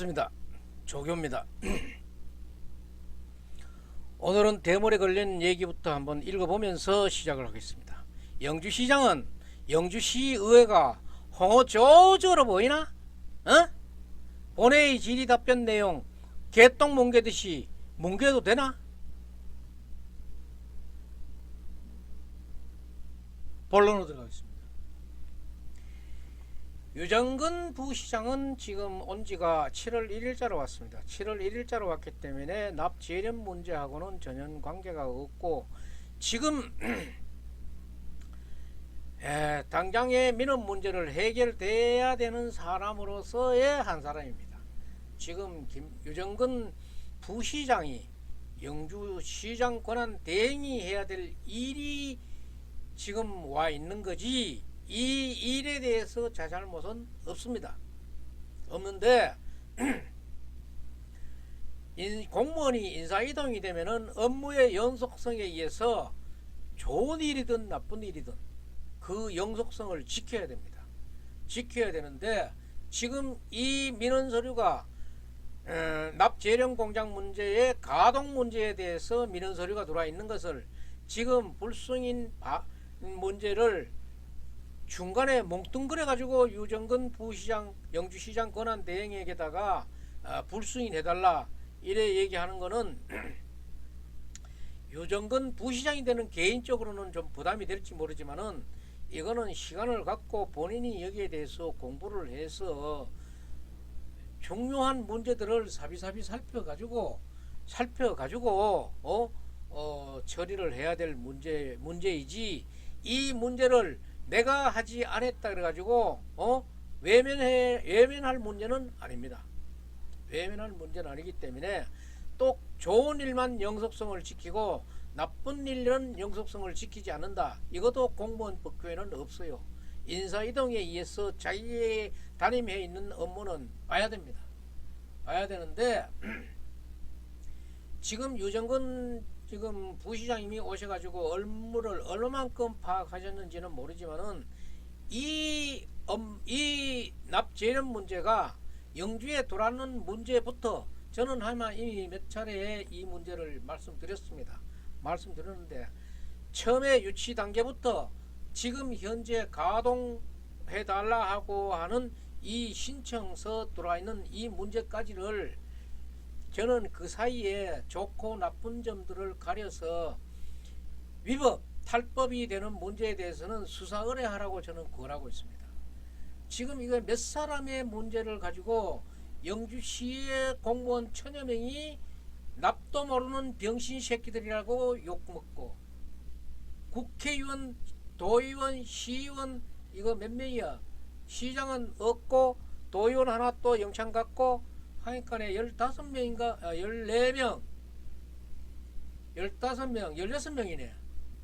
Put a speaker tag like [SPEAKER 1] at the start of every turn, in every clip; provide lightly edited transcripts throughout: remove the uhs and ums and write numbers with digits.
[SPEAKER 1] 반갑습니다. 조교입니다. 오늘은 대물에 걸린 얘기부터 한번 읽어보면서 시작을 하겠습니다. 영주시장은 영주시의회가 홍어 조저로 보이나? 어? 본회의 질의 답변 내용 개똥 뭉개듯이 뭉개도 되나? 본론으로 들어가겠습니다. 유정근 부시장은 지금 온 지가 7월 1일자로 왔습니다. 7월 1일자로 왔기 때문에 납재련 문제하고는 전혀 관계가 없고 지금 당장의 민원 문제를 해결돼야 되는 사람으로서의 한 사람입니다. 지금 유정근 부시장이 영주시장 권한 대행이 해야 될 일이 지금 와 있는 거지, 이 일에 대해서 자잘못은 없습니다. 없는데 공무원이 인사이동이 되면은 업무의 연속성에 의해서 좋은 일이든 나쁜 일이든 그 연속성을 지켜야 됩니다. 지켜야 되는데 지금 이 민원 서류가 납재련 공장 문제의 가동 문제에 대해서 민원 서류가 들어와 있는 것을 지금 불승인 문제를 중간에 뭉뚱그려 가지고 유정근 부시장 영주시장 권한 대행에게다가 불승인해달라 이래 얘기하는 거는 유정근 부시장이 되는 개인적으로는 좀 부담이 될지 모르지만은 이거는 시간을 갖고 본인이 여기에 대해서 공부를 해서 중요한 문제들을 사비사비 살펴가지고 처리를 해야 될 문제이지, 이 문제를 내가 하지 않았다 그래가지고 외면할 문제는 아닙니다. 외면할 문제는 아니기 때문에 또 좋은 일만 영속성을 지키고 나쁜 일은 영속성을 지키지 않는다, 이것도 공무원 법규에는 없어요. 인사이동에 의해서 자기의 담임해 있는 업무는 봐야 됩니다. 봐야 되는데 지금 유정근 부시장님이 오셔가지고 업무를 얼마만큼 파악하셨는지는 모르지만은 이 납재련 문제가 영주에 돌아오는 문제부터 저는 아마 이미 몇 차례 이 문제를 말씀드렸는데 처음에 유치 단계부터 지금 현재 가동해달라 하고 하는 이 신청서 들어와 있는 이 문제까지를 저는 그 사이에 좋고 나쁜 점들을 가려서 위법, 탈법이 되는 문제에 대해서는 수사 의뢰하라고 저는 구하고 있습니다. 지금 이거 몇 사람의 문제를 가지고 영주시의 공무원 1000여 명이 납도 모르는 병신 새끼들이라고 욕먹고, 국회의원, 도의원, 시의원 이거 몇 명이야? 시장은 없고 도의원 하나 또 영창 갖고 하니까 15명인가 14명 15명 16명이네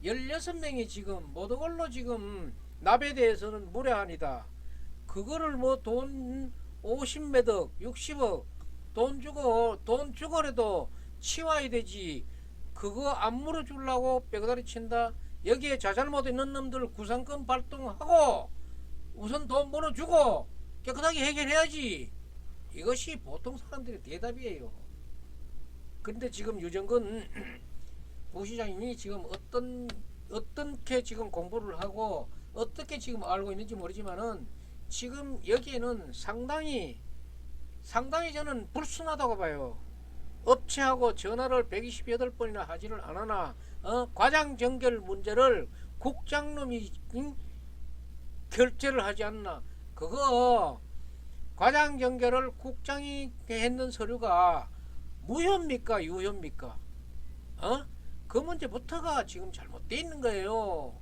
[SPEAKER 1] 16명이 지금 모두 걸로 지금 납에 대해서는 무례한이다. 그거를 뭐 돈 50매덕 60억 돈 주고라도 치워야 되지, 그거 안 물어주려고 뼈다리 친다. 여기에 자잘못 있는 놈들 구상권 발동하고 우선 돈 물어주고 깨끗하게 해결해야지, 이것이 보통 사람들의 대답이에요. 그런데 지금 유정근 부시장님이 지금 어떻게 지금 공부를 하고 어떻게 지금 알고 있는지 모르지만은 지금 여기에는 상당히 저는 불순하다고 봐요. 업체하고 전화를 128번이나 하지를 않으나 과장 정결 문제를 국장놈이 결재를 하지 않나. 그거 과장 정결을 국장이 했는 서류가 무효입니까 유효입니까? 그 문제부터가 지금 잘못되어 있는 거예요.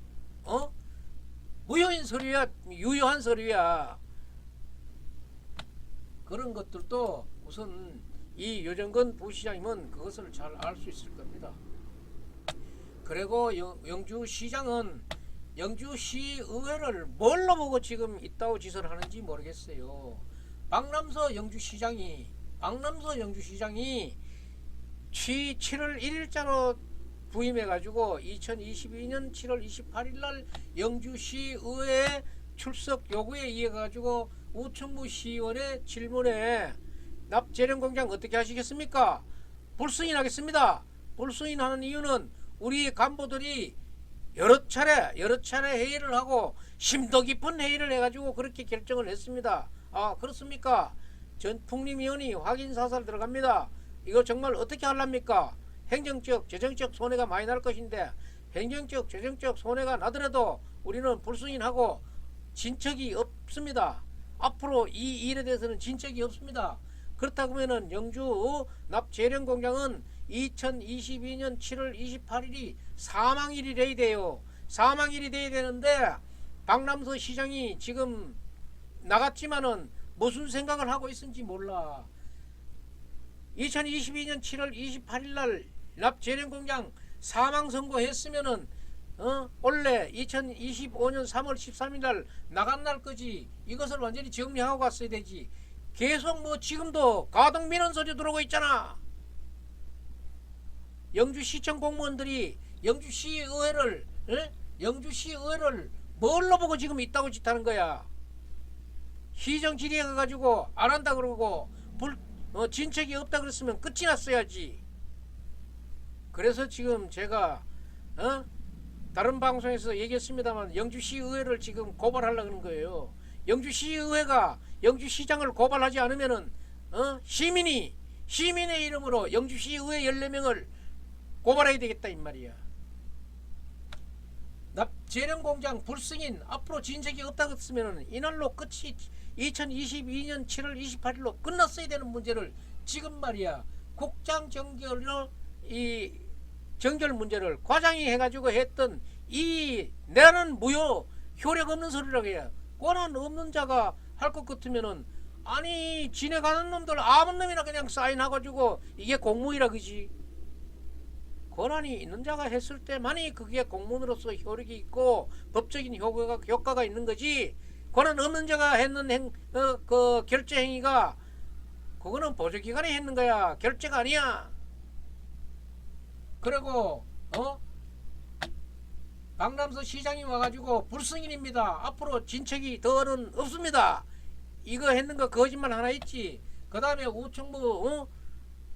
[SPEAKER 1] 무효인 서류야 유효한 서류야. 그런 것들도 우선 이 유정근 부시장님은 그것을 잘 알 수 있을 겁니다. 그리고 영주시장은 영주시의회를 뭘로 보고 지금 이따오 짓을 하는지 모르겠어요. 박남서 영주시장이 7월 1일자로 부임해가지고 2022년 7월 28일날 영주시의회 출석 요구에 의해 가지고 우천부 시의원의 질문에 납재련 공장 어떻게 하시겠습니까? 불승인하겠습니다. 불승인하는 이유는 우리 간부들이 여러 차례 회의를 하고 심도 깊은 회의를 해가지고 그렇게 결정을 했습니다. 아, 그렇습니까? 전 풍림위원이 확인 사살 들어갑니다. 이거 정말 어떻게 하랍니까? 행정적 재정적 손해가 많이 날 것인데 행정적 재정적 손해가 나더라도 우리는 불승인하고 진척이 없습니다. 앞으로 이 일에 대해서는 진척이 없습니다. 그렇다고 하면은 영주 납재련공장은 2022년 7월 28일이 사망일이 돼야 돼요. 사망일이 돼야 되는데 박남서 시장이 지금 나갔지만은 무슨 생각을 하고 있는지 몰라. 2022년 7월 28일 날 납재련공장 사망 선고했으면은 원래 2025년 3월 13일 날 나간 날까지 이것을 완전히 정리하고 갔어야 되지. 계속 뭐 지금도 가동민원 소리 들어오고 있잖아. 영주시청 공무원들이 영주시의회를 뭘로 보고 지금 있다고 짓하는 거야. 시정 질의해 가지고 안 한다 그러고 진척이 없다 그랬으면 끝이 났어야지. 그래서 지금 제가 다른 방송에서 얘기했습니다만 영주시의회를 지금 고발하려고 하는 거예요. 영주시의회가 영주시장을 고발하지 않으면은 시민의 이름으로 영주시의회 14명을 고발해야 되겠다 이 말이야. 납재련공장 불승인 앞으로 진척이 없다고 했으면은 이날로 끝이 2022년 7월 28일로 끝났어야 되는 문제를 지금 말이야 국장 정결로 이 정결 문제를 과장이 해가지고 했던 이 내는 무효 효력 없는 소리라고 해야 권한 없는 자가 할 것 같으면은 아니 지내가는 놈들 아무 놈이나 그냥 사인해가지고 이게 공무이라 그지. 권한이 있는 자가 했을 때만이 그게 공무원으로서 효력이 있고 법적인 효과가 있는 거지. 권한 없는 자가 했는 그 결제 행위가 그거는 보조기관이 했는 거야. 결제가 아니야. 그리고 박남서 시장이 와가지고 불승인입니다. 앞으로 진척이 더는 없습니다. 이거 했는 거 거짓말 하나 있지. 그 다음에 우청부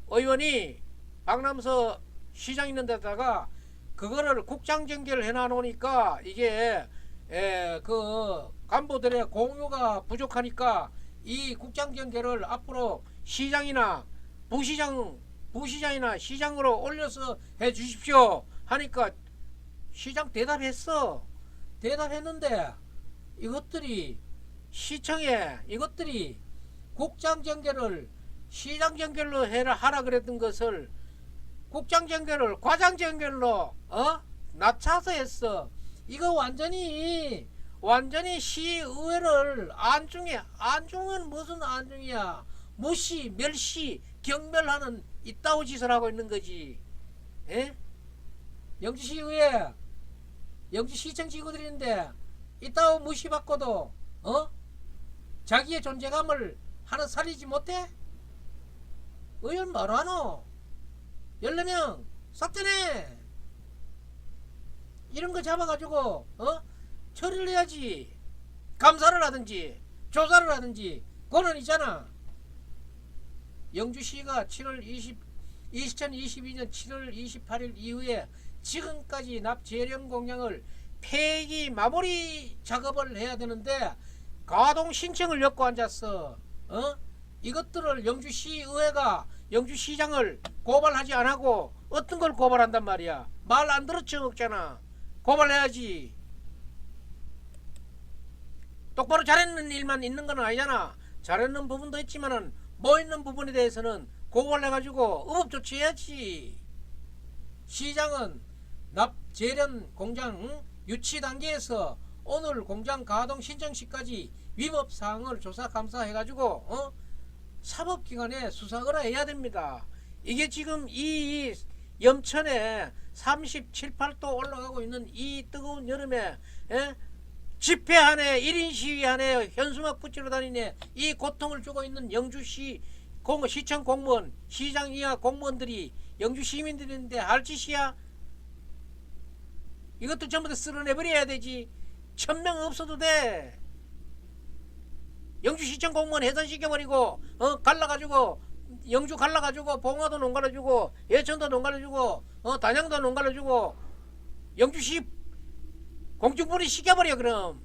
[SPEAKER 1] 의원이 박남서 시장 있는 데다가 그거를 국장 전개를 해놔 놓으니까 이게 그 간부들의 공유가 부족하니까 이 국장 전개를 앞으로 시장이나 부시장이나 시장으로 올려서 해 주십시오 하니까 시장 대답했는데 이것들이 시청에 이것들이 국장 전개를 시장 전개로 하라 그랬던 것을 국장 전개를 과장 전개로 낮춰서 했어. 이거 완전히 시의회를 안중은 무슨 안중이야. 무시 멸시 경멸하는 이따오 짓을 하고 있는 거지. 에? 영주시의회 영주시청 직원들인데 이따오 무시받고도 자기의 존재감을 하나 살리지 못해? 의원 뭐라노? 14명 삭제네. 이런 거 잡아가지고 처리를 해야지. 감사를 하든지 조사를 하든지 그거는 있잖아. 영주시가 2022년 7월 28일 이후에 지금까지 납재련 공장을 폐기 마무리 작업을 해야 되는데 가동 신청을 엮고 앉았어. 이것들을 영주시의회가 영주시장을 고발하지 않고 어떤 걸 고발한단 말이야. 말 안 들었지 먹잖아. 고발해야지. 똑바로 잘했는 일만 있는 건 아니잖아. 잘했는 부분도 있지만은 뭐 있는 부분에 대해서는 고발해가지고 의법 조치해야지. 시장은 납재련 공장 유치 단계에서 오늘 공장 가동 신청 시까지 위법 사항을 조사 감사해가지고 사법기관에 수사를 해야 됩니다. 이게 지금 이 염천에 37, 8도 올라가고 있는 이 뜨거운 여름에 집회 하네 1인 시위 하네 현수막 붙이러 다니네 이 고통을 주고 있는 영주시 시청 공무원 시장 이하 공무원들이 영주 시민들인데 할 짓이야? 이것도 전부 다 쓸어내버려야 되지. 1000명 없어도 돼. 영주시청 공무원 해산시켜버리고 갈라가지고 영주 갈라가지고 봉화도 농갈아주고 예천도 농갈아주고 단양도 농갈아주고 영주시 공중분리 시켜버려. 그럼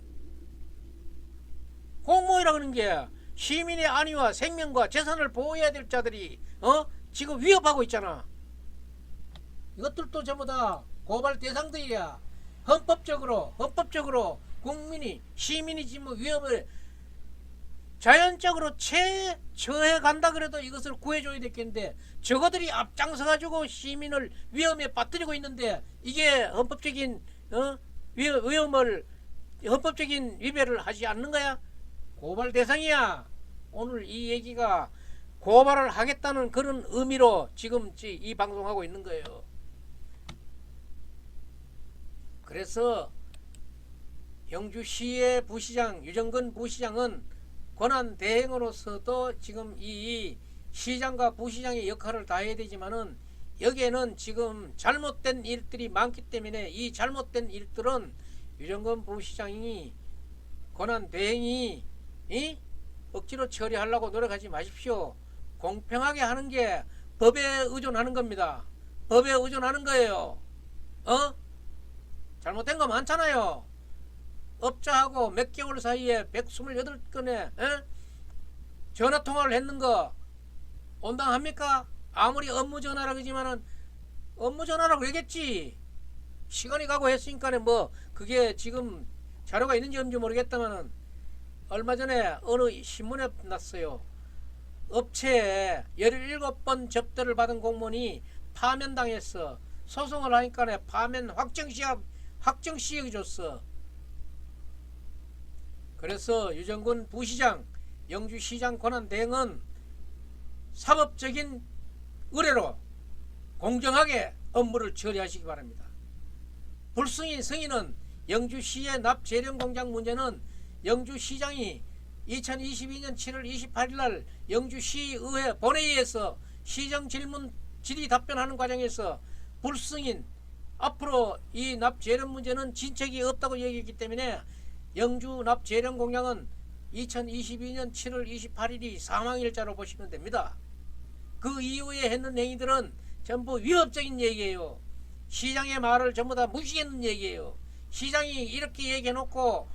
[SPEAKER 1] 공무원이라 그러는 게 시민의 안위와 생명과 재산을 보호해야 될 자들이 지금 위협하고 있잖아. 이것들도 전부 다 고발 대상들이야. 헌법적으로 국민이 시민이 지금 위협을 자연적으로 처해 간다 그래도 이것을 구해줘야 되겠는데 저거들이 앞장서가지고 시민을 위험에 빠뜨리고 있는데 이게 헌법적인 위험을 헌법적인 위배를 하지 않는 거야? 고발 대상이야. 오늘 이 얘기가 고발을 하겠다는 그런 의미로 지금 이 방송하고 있는 거예요. 그래서 영주시의 부시장 유정근 부시장은 권한 대행으로서도 지금 이 시장과 부시장의 역할을 다해야 되지만은 여기에는 지금 잘못된 일들이 많기 때문에 이 잘못된 일들은 유정근 부시장이 권한 대행이 억지로 처리하려고 노력하지 마십시오. 공평하게 하는 게 법에 의존하는 겁니다. 법에 의존하는 거예요. 잘못된 거 많잖아요. 업자하고 몇 개월 사이에 128건의 전화통화를 했는 거 온당합니까? 아무리 업무전화라 그러지만은 업무전화라고 얘기했지. 시간이 가고 했으니까 뭐 그게 지금 자료가 있는지 없는지 모르겠다만은 얼마 전에 어느 신문에 났어요. 업체에 17번 접대를 받은 공무원이 파면당했어. 소송을 하니까 파면 확정시효 줬어. 그래서 유정근 부시장, 영주시장 권한대행은 사법적인 의뢰로 공정하게 업무를 처리하시기 바랍니다. 불승인 승인은 영주시의 납재련공장 문제는 영주시장이 2022년 7월 28일 날 영주시의회 본회의에서 시정질문 질의 답변하는 과정에서 불승인 앞으로 이 납재련 문제는 진척이 없다고 얘기했기 때문에 영주 납재련공장은 2022년 7월 28일이 사망일자로 보시면 됩니다. 그 이후에 했는 행위들은 전부 위협적인 얘기예요. 시장의 말을 전부 다 무시했는 얘기예요. 시장이 이렇게 얘기해놓고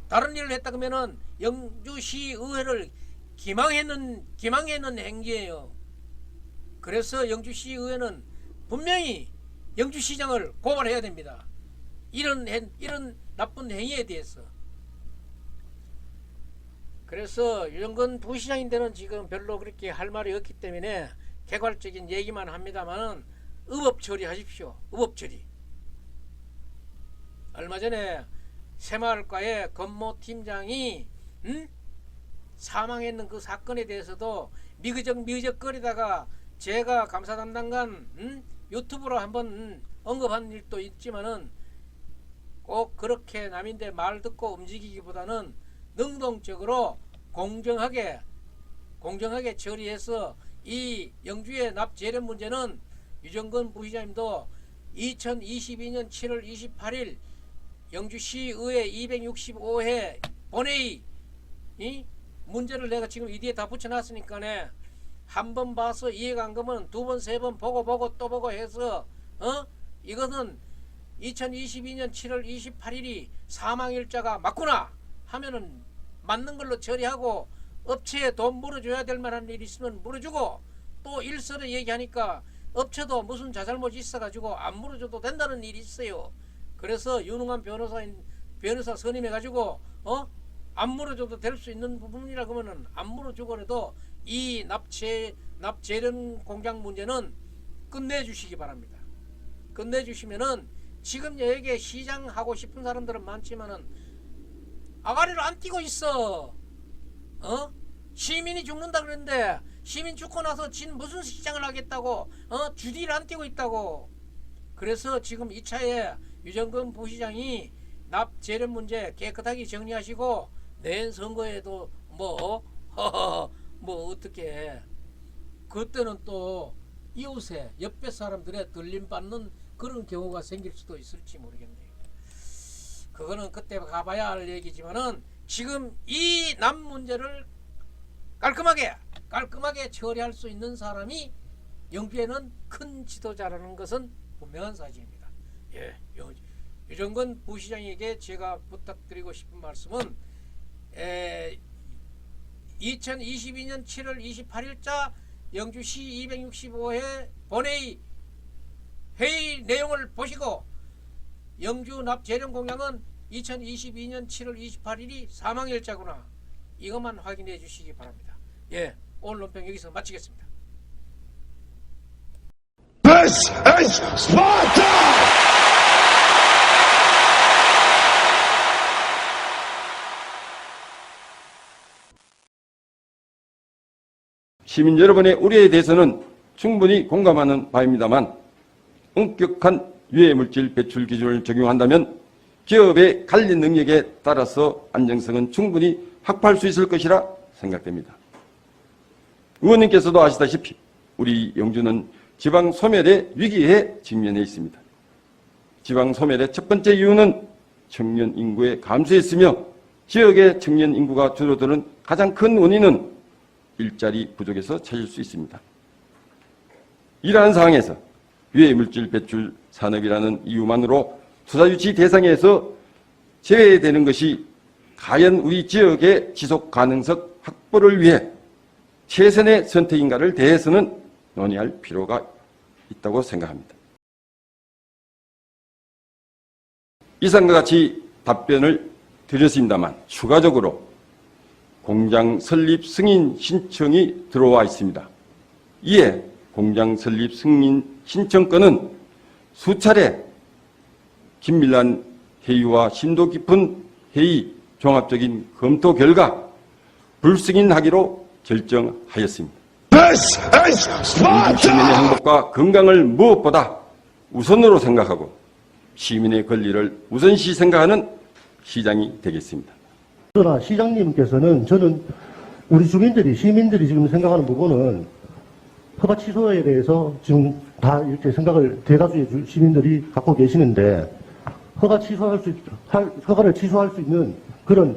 [SPEAKER 1] 다른 일을 했다 그러면은 영주시의회를 기망했는 행위예요. 그래서 영주시의회는 분명히 영주시장을 고발해야 됩니다. 이런 나쁜 행위에 대해서. 그래서 유정근 부시장인데는 지금 별로 그렇게 할 말이 없기 때문에 개괄적인 얘기만 합니다만은 의법 처리하십시오. 의법 처리. 얼마 전에 새마을과의 건모 팀장이 사망했는 그 사건에 대해서도 미그적거리다가 제가 감사 담당관 유튜브로 한번 언급한 일도 있지만은 꼭 그렇게 남인데 말 듣고 움직이기보다는 능동적으로 공정하게 처리해서 이 영주의 납재련 문제는 유정근 부시장님도 2022년 7월 28일 영주시의회 265회 본회의 이 문제를 내가 지금 이 뒤에 다 붙여놨으니까 한 번 봐서 이해가 안 가면 두 번, 세 번 보고 또 보고 해서 이것은 2022년 7월 28일이 사망일자가 맞구나 하면은 맞는 걸로 처리하고 업체에 돈 물어줘야 될 만한 일이 있으면 물어주고 또 일설에 얘기하니까 업체도 무슨 자잘못이 있어가지고 안 물어줘도 된다는 일이 있어요. 그래서 유능한 변호사 선임해가지고 안 물어줘도 될 수 있는 부분이라 그러면은 안 물어주고라도 이 납재련 공장 문제는 끝내주시기 바랍니다. 끝내주시면은 지금 여기에 시장 하고 싶은 사람들은 많지만은 아가리를 안 띄고 있어. 시민이 죽는다 그랬는데 시민 죽고 나서 진 무슨 시장을 하겠다고 주디를 안 띄고 있다고. 그래서 지금 2차에 유정근 부시장이 납재련 문제 깨끗하게 정리하시고 내년 선거에도 뭐 어떻게 그때는 또 이웃에 옆에 사람들의 들림받는 그런 경우가 생길 수도 있을지 모르겠네요. 그거는 그때 가봐야 할 얘기지만은 지금 이 남 문제를 깔끔하게 깔끔하게 처리할 수 있는 사람이 영주에는 큰 지도자라는 것은 분명한 사실입니다. 예, 유정근 부시장에게 제가 부탁드리고 싶은 말씀은 2022년 7월 28일자 영주시 265회 본회의 회의 내용을 보시고 영주 납재련 공약은 2022년 7월 28일이 사망일자구나, 이것만 확인해 주시기 바랍니다. 예, 오늘 논평 여기서 마치겠습니다.
[SPEAKER 2] This is Sparta!
[SPEAKER 3] 시민 여러분의 우려에 대해서는 충분히 공감하는 바입니다만 엄격한 유해물질 배출 기준을 적용한다면 기업의 관리 능력에 따라서 안정성은 충분히 확보할 수 있을 것이라 생각됩니다. 의원님께서도 아시다시피 우리 영주는 지방 소멸의 위기에 직면해 있습니다. 지방 소멸의 첫 번째 이유는 청년 인구의 감소였으며 지역의 청년 인구가 줄어드는 가장 큰 원인은 일자리 부족에서 찾을 수 있습니다. 이러한 상황에서 유해물질 배출 산업이라는 이유만으로 투자 유치 대상에서 제외되는 것이 과연 우리 지역의 지속 가능성 확보를 위해 최선의 선택인가를 대해서는 논의할 필요가 있다고 생각합니다. 이상과 같이 답변을 드렸습니다만 추가적으로 공장 설립 승인 신청이 들어와 있습니다. 이에 공장 설립 승인 신청건은 수차례 긴밀한 회의와 심도 깊은 회의, 종합적인 검토 결과 불승인하기로 결정하였습니다. 시민의 행복과 건강을 무엇보다 우선으로 생각하고 시민의 권리를 우선시 생각하는 시장이 되겠습니다.
[SPEAKER 4] 그러나 시장님께서는, 저는 우리 주민들이, 시민들이 지금 생각하는 부분은 허가 취소에 대해서 지금 다 이렇게 생각을 대다수의 시민들이 갖고 계시는데, 허가를 취소할 수 있는 그런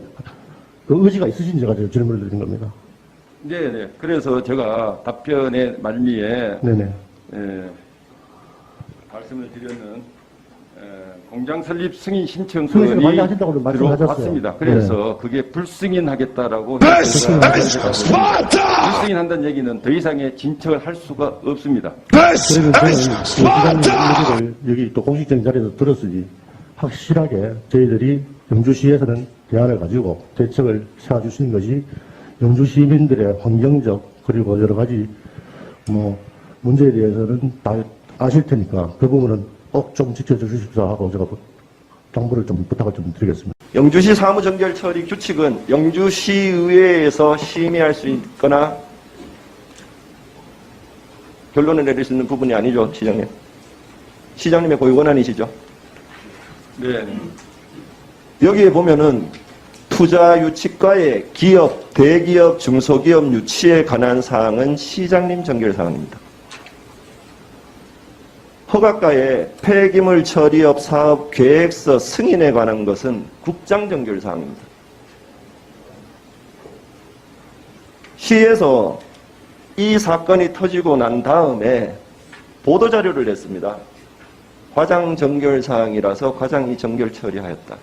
[SPEAKER 4] 그 의지가 있으신지가 제가 질문을 드린 겁니다.
[SPEAKER 3] 네. 그래서 제가 답변의 말미에 말씀을 드렸는 공장 설립 승인 신청서를 들어왔습니다. 그래서 그게 불승인하겠다라고 불승인한다는 얘기는 더 이상의 진척을 할 수가 없습니다.
[SPEAKER 4] 그래서 저는 시장님 얘기를 여기 또 공식적인 자리에서 들었으니 확실하게 저희들이 영주시에서는 대안을 가지고 대책을 세워주시는 것이 영주 시민들의 환경적 그리고 여러 가지 문제에 대해서는 다 아실 테니까 그 부분은 꼭 좀 지켜주십시오 하고 제가 당부를 좀 부탁을 좀 드리겠습니다.
[SPEAKER 5] 영주시 사무정결 처리 규칙은 영주시의회에서 심의할 수 있거나 결론을 내릴 수 있는 부분이 아니죠, 시장님. 시장님의 고유 권한이시죠?
[SPEAKER 3] 네.
[SPEAKER 5] 여기에 보면은 투자 유치과의 기업, 대기업, 중소기업 유치에 관한 사항은 시장님 정결 사항입니다. 허가과의 폐기물 처리업 사업 계획서 승인에 관한 것은 국장 정결 사항입니다. 시에서 이 사건이 터지고 난 다음에 보도자료를 냈습니다. 과장 정결 사항이라서 과장이 정결 처리하였다.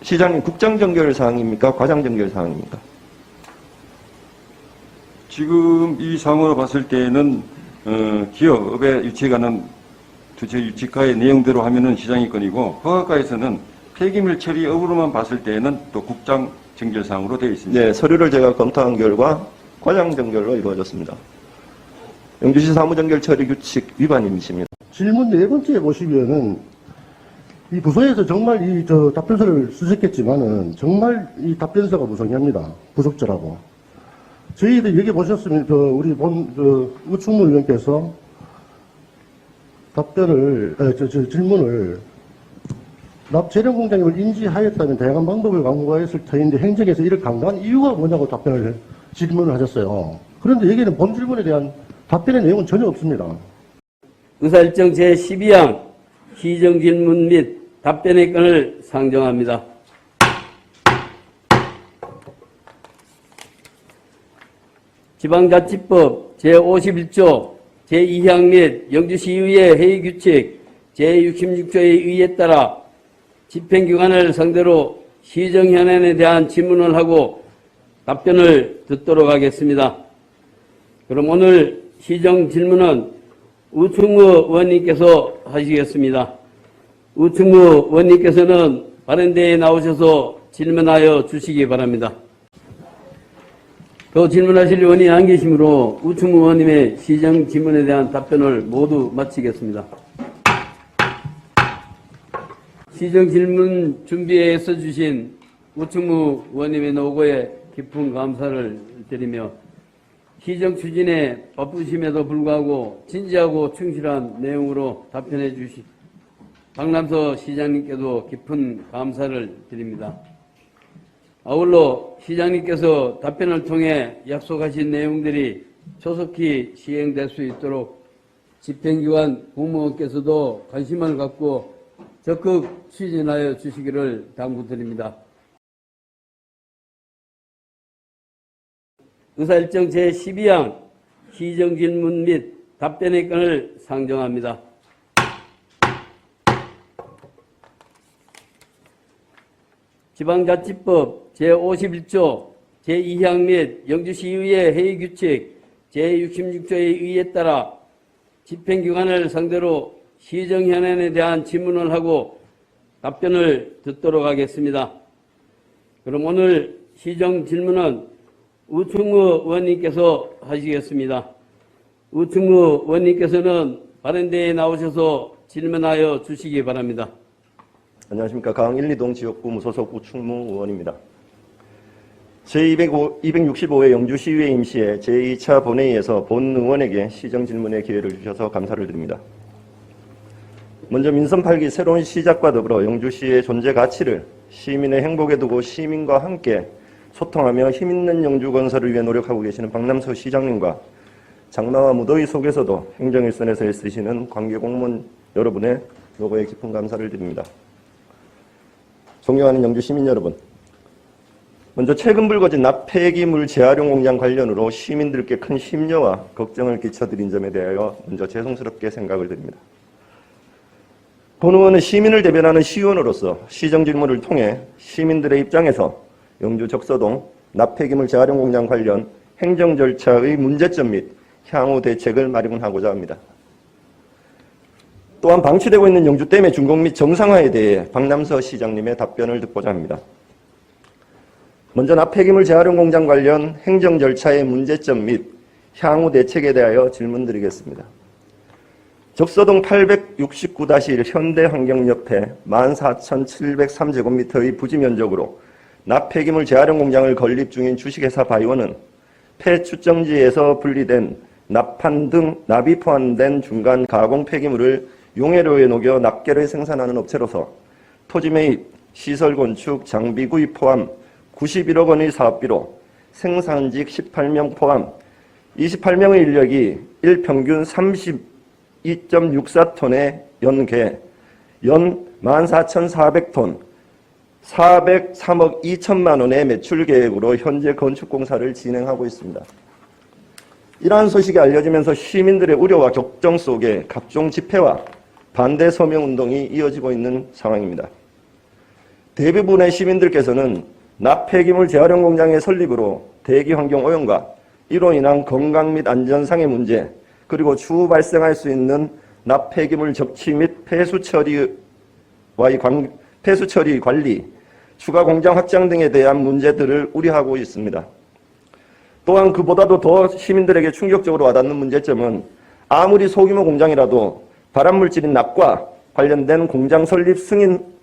[SPEAKER 5] 시장님, 국장 정결 사항입니까? 과장 정결 사항입니까?
[SPEAKER 3] 지금 이 상황으로 봤을 때는 기업의 유치에 관한 주체 유치과의 내용대로 하면은 시장의 건이고 허가과에서는 폐기물 처리업으로만 봤을 때에는 또 국장 정결 사항으로 되어 있습니다.
[SPEAKER 5] 네, 서류를 제가 검토한 결과 과장 정결로 이루어졌습니다. 영주시 사무정결 처리 규칙 위반임이십니다.
[SPEAKER 4] 질문 네 번째에 보시면은 이 부서에서 정말 답변서를 쓰셨겠지만은 정말 이 답변서가 무성의합니다. 부적절하고. 저희들 여기 보셨으면 우리 우충문 의원께서 질문을 납재련 공장임을 인지하였다면 다양한 방법을 강구하였을 터인데 행정에서 이를 강구한 이유가 뭐냐고 질문을 하셨어요. 그런데 여기는 본 질문에 대한 답변의 내용은 전혀 없습니다.
[SPEAKER 6] 의사일정 제12항 시정 질문 및 답변의 건을 상정합니다. 지방자치법 제51조 제2항 및 영주시의회 회의규칙 제66조의 의의에 따라 집행기관을 상대로 시정현안에 대한 질문을 하고 답변을 듣도록 하겠습니다. 그럼 오늘 시정 질문은 우충무 의원님께서 하시겠습니다. 우충무 의원님께서는 발언대에 나오셔서 질문하여 주시기 바랍니다. 또 질문하실 의원이 안 계시므로 우충무 의원님의 시정 질문에 대한 답변을 모두 마치겠습니다. 시정 질문 준비에 애써주신 우충무 의원님의 노고에 깊은 감사를 드리며 시정 추진에 바쁘심에도 불구하고 진지하고 충실한 내용으로 답변해 주신 박남서 시장님께도 깊은 감사를 드립니다. 아울러 시장님께서 답변을 통해 약속하신 내용들이 조속히 시행될 수 있도록 집행기관 공무원께서도 관심을 갖고 적극 추진하여 주시기를 당부드립니다. 의사일정 제12항 시정질문 및 답변의 건을 상정합니다. 지방자치법 제51조 제2항 및 영주시의회 회의규칙 제66조의 의의에 따라 집행기관을 상대로 시정현안에 대한 질문을 하고 답변을 듣도록 하겠습니다. 그럼 오늘 시정 질문은 우충무 의원님께서 하시겠습니다. 우충무 의원님께서는 발언대에 나오셔서 질문하여 주시기 바랍니다.
[SPEAKER 5] 안녕하십니까. 강 1, 2동 지역구 무소속 우충무 의원입니다. 제265회 영주시의회 임시회 제2차 본회의에서 본 의원에게 시정 질문의 기회를 주셔서 감사를 드립니다. 먼저 민선 8기 새로운 시작과 더불어 영주시의 존재 가치를 시민의 행복에 두고 시민과 함께 소통하며 힘있는 영주 건설을 위해 노력하고 계시는 박남서 시장님과 장마와 무더위 속에서도 행정일선에서 애쓰시는 관계공무원 여러분의 노고에 깊은 감사를 드립니다. 존경하는 영주 시민 여러분, 먼저 최근 불거진 납폐기물 재활용 공장 관련으로 시민들께 큰 심려와 걱정을 끼쳐드린 점에 대하여 먼저 죄송스럽게 생각을 드립니다. 본 의원은 시민을 대변하는 시의원으로서 시정질문을 통해 시민들의 입장에서 영주 적서동 납폐기물 재활용 공장 관련 행정 절차의 문제점 및 향후 대책을 마련하고자 합니다. 또한 방치되고 있는 영주댐의 준공 및 정상화에 대해 박남서 시장님의 답변을 듣고자 합니다. 먼저 납폐기물 재활용 공장 관련 행정 절차의 문제점 및 향후 대책에 대하여 질문드리겠습니다. 적서동 869-1 현대환경협회 14,703제곱미터의 부지 면적으로 납폐기물 재활용 공장을 건립 중인 주식회사 바이오는 폐추정지에서 분리된 납판 등 납이 포함된 중간 가공 폐기물을 용해료에 녹여 납계를 생산하는 업체로서 토지 매입, 시설 건축, 장비 구입 포함 91억 원의 사업비로 생산직 18명 포함 28명의 인력이 일평균 32.64톤의 연계, 연 14,400톤, 403억 2천만 원의 매출 계획으로 현재 건축공사를 진행하고 있습니다. 이러한 소식이 알려지면서 시민들의 우려와 격정 속에 각종 집회와 반대 서명운동이 이어지고 있는 상황입니다. 대부분의 시민들께서는 납폐기물 재활용 공장의 설립으로 대기환경 오염과 이로 인한 건강 및 안전상의 문제, 그리고 추후 발생할 수 있는 납폐기물 적치 및 폐수 처리 관리, 추가 공장 확장 등에 대한 문제들을 우려하고 있습니다. 또한 그보다도 더 시민들에게 충격적으로 와닿는 문제점은 아무리 소규모 공장이라도 발암물질인 납과 관련된 공장 설립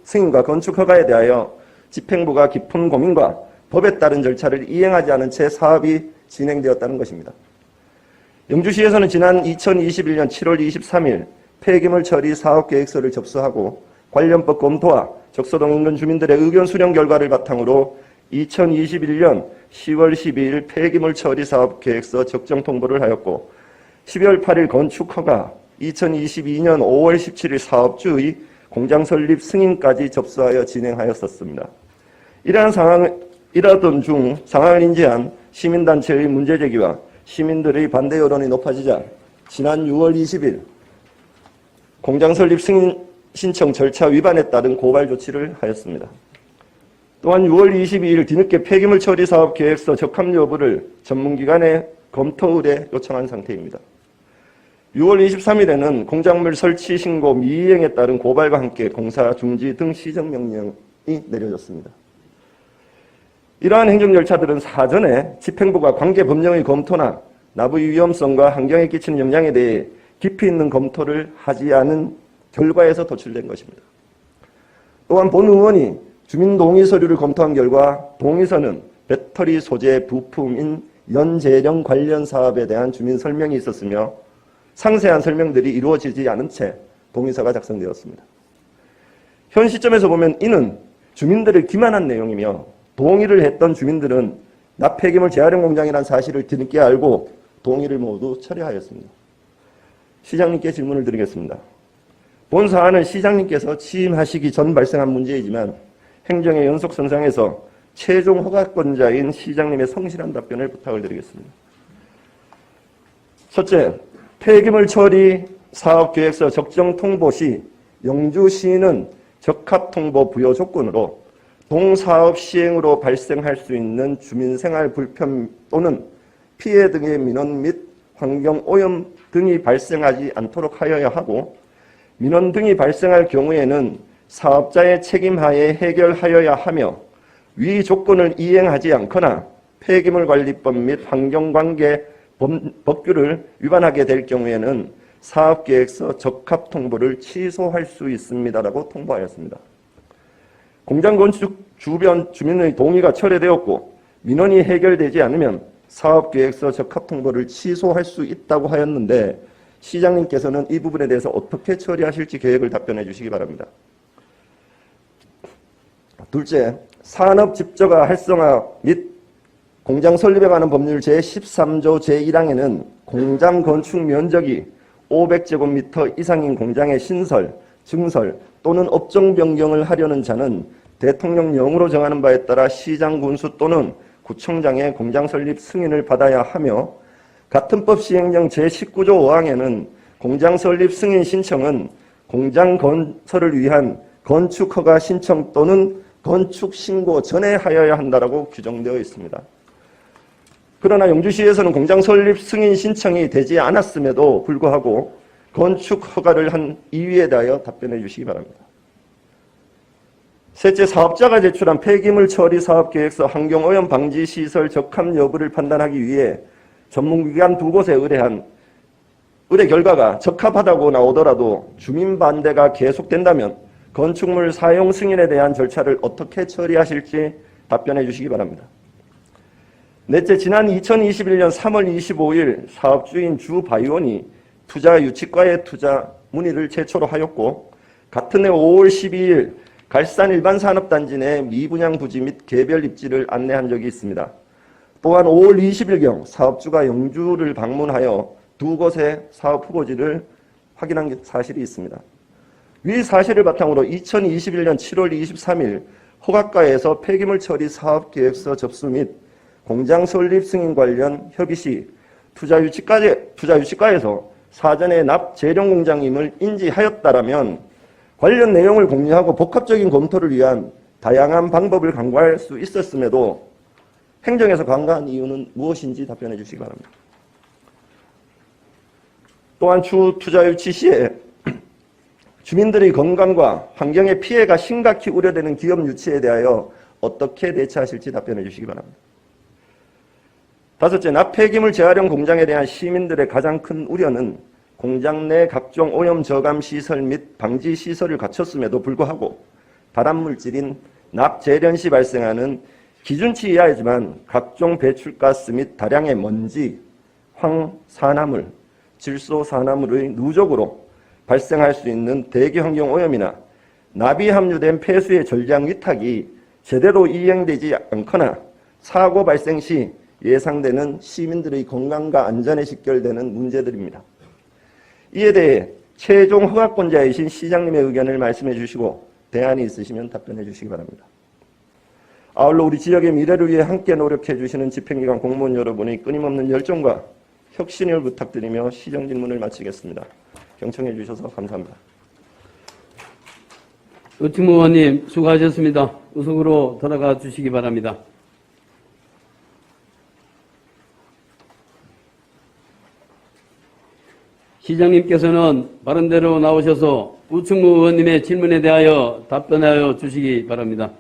[SPEAKER 5] 승인과 건축 허가에 대하여 집행부가 깊은 고민과 법에 따른 절차를 이행하지 않은 채 사업이 진행되었다는 것입니다. 영주시에서는 지난 2021년 7월 23일 폐기물 처리 사업계획서를 접수하고 관련법 검토와 적서동 인근 주민들의 의견 수렴 결과를 바탕으로 2021년 10월 12일 폐기물 처리 사업계획서 적정 통보를 하였고 12월 8일 건축허가, 2022년 5월 17일 사업주의 공장 설립 승인까지 접수하여 진행하였었습니다. 이러던 중 상황을 인지한 시민단체의 문제제기와 시민들의 반대 여론이 높아지자 지난 6월 20일 공장 설립 승인 신청 절차 위반에 따른 고발 조치를 하였습니다. 또한 6월 22일 뒤늦게 폐기물 처리 사업 계획서 적합 여부를 전문기관에 검토 의뢰 요청한 상태입니다. 6월 23일에는 공작물 설치 신고 미이행에 따른 고발과 함께 공사 중지 등 시정명령이 내려졌습니다. 이러한 행정 절차들은 사전에 집행부가 관계 법령의 검토나 나부의 위험성과 환경에 끼치는 영향에 대해 깊이 있는 검토를 하지 않은 결과에서 도출된 것입니다. 또한 본 의원이 주민 동의 서류를 검토한 결과 동의서는 배터리 소재 부품인 연재령 관련 사업에 대한 주민 설명이 있었으며 상세한 설명들이 이루어지지 않은 채 동의서가 작성되었습니다. 현 시점에서 보면 이는 주민들을 기만한 내용이며 동의를 했던 주민들은 납폐기물 재활용 공장이라는 사실을 뒤늦게 알고 동의를 모두 철회하였습니다. 시장님께 질문을 드리겠습니다. 본 사안은 시장님께서 취임하시기 전 발생한 문제이지만 행정의 연속선상에서 최종 허가권자인 시장님의 성실한 답변을 부탁을 드리겠습니다. 첫째, 폐기물 처리 사업계획서 적정 통보 시 영주시는 적합통보 부여 조건으로 동사업 시행으로 발생할 수 있는 주민생활 불편 또는 피해 등의 민원 및 환경오염 등이 발생하지 않도록 하여야 하고 민원 등이 발생할 경우에는 사업자의 책임하에 해결하여야 하며 위 조건을 이행하지 않거나 폐기물관리법 및 환경관계 법규를 위반하게 될 경우에는 사업계획서 적합통보를 취소할 수 있습니다라고 통보하였습니다. 공장 건축 주변 주민의 동의가 철회되었고 민원이 해결되지 않으면 사업계획서 적합통보를 취소할 수 있다고 하였는데 시장님께서는 이 부분에 대해서 어떻게 처리하실지 계획을 답변해 주시기 바랍니다. 둘째, 산업집저가 활성화 및 공장 설립에 관한 법률 제13조 제1항에는 공장 건축 면적이 500제곱미터 이상인 공장의 신설, 증설 또는 업종 변경을 하려는 자는 대통령령으로 정하는 바에 따라 시장 군수 또는 구청장의 공장 설립 승인을 받아야 하며 같은 법 시행령 제19조 5항에는 공장 설립 승인 신청은 공장 건설을 위한 건축허가 신청 또는 건축 신고 전에 하여야 한다라고 규정되어 있습니다. 그러나 영주시에서는 공장 설립 승인 신청이 되지 않았음에도 불구하고 건축 허가를 한 이유에 대하여 답변해 주시기 바랍니다. 셋째, 사업자가 제출한 폐기물 처리 사업 계획서 환경오염 방지 시설 적합 여부를 판단하기 위해 전문기관 두 곳에 의뢰한 의뢰 결과가 적합하다고 나오더라도 주민 반대가 계속된다면 건축물 사용 승인에 대한 절차를 어떻게 처리하실지 답변해 주시기 바랍니다. 넷째, 지난 2021년 3월 25일 사업주인 주바이온이 투자유치과에 투자 문의를 최초로 하였고 같은 해 5월 12일 갈산 일반산업단지 내 미분양 부지 및 개별 입지를 안내한 적이 있습니다. 또한 5월 20일경 사업주가 영주를 방문하여 두 곳의 사업 후보지를 확인한 사실이 있습니다. 위 사실을 바탕으로 2021년 7월 23일 허가과에서 폐기물 처리 사업 계획서 접수 및 공장 설립 승인 관련 협의 시 투자유치과에서 사전에 납 재령 공장임을 인지하였다라면 관련 내용을 공유하고 복합적인 검토를 위한 다양한 방법을 강구할 수 있었음에도 행정에서 강구한 이유는 무엇인지 답변해 주시기 바랍니다. 또한 추 투자유치 시에 주민들의 건강과 환경의 피해가 심각히 우려되는 기업 유치에 대하여 어떻게 대처하실지 답변해 주시기 바랍니다. 다섯째, 납폐기물 재활용 공장에 대한 시민들의 가장 큰 우려는 공장 내 각종 오염 저감 시설 및 방지 시설을 갖췄음에도 불구하고 발암물질인 납재련 시 발생하는 기준치 이하이지만 각종 배출가스 및 다량의 먼지, 황산화물, 질소산화물의 누적으로 발생할 수 있는 대기환경 오염이나 납이 함유된 폐수의 전량 위탁이 제대로 이행되지 않거나 사고 발생 시 예상되는 시민들의 건강과 안전에 직결되는 문제들입니다. 이에 대해 최종 허가권자이신 시장님의 의견을 말씀해 주시고 대안이 있으시면 답변해 주시기 바랍니다. 아울러 우리 지역의 미래를 위해 함께 노력해 주시는 집행기관 공무원 여러분의 끊임없는 열정과 혁신을 부탁드리며 시정 질문을 마치겠습니다. 경청해 주셔서 감사합니다.
[SPEAKER 6] 우충무 의원님 수고하셨습니다. 우석으로 돌아가 주시기 바랍니다. 시장님께서는 바른대로 나오셔서 우충무 의원님의 질문에 대하여 답변하여 주시기 바랍니다.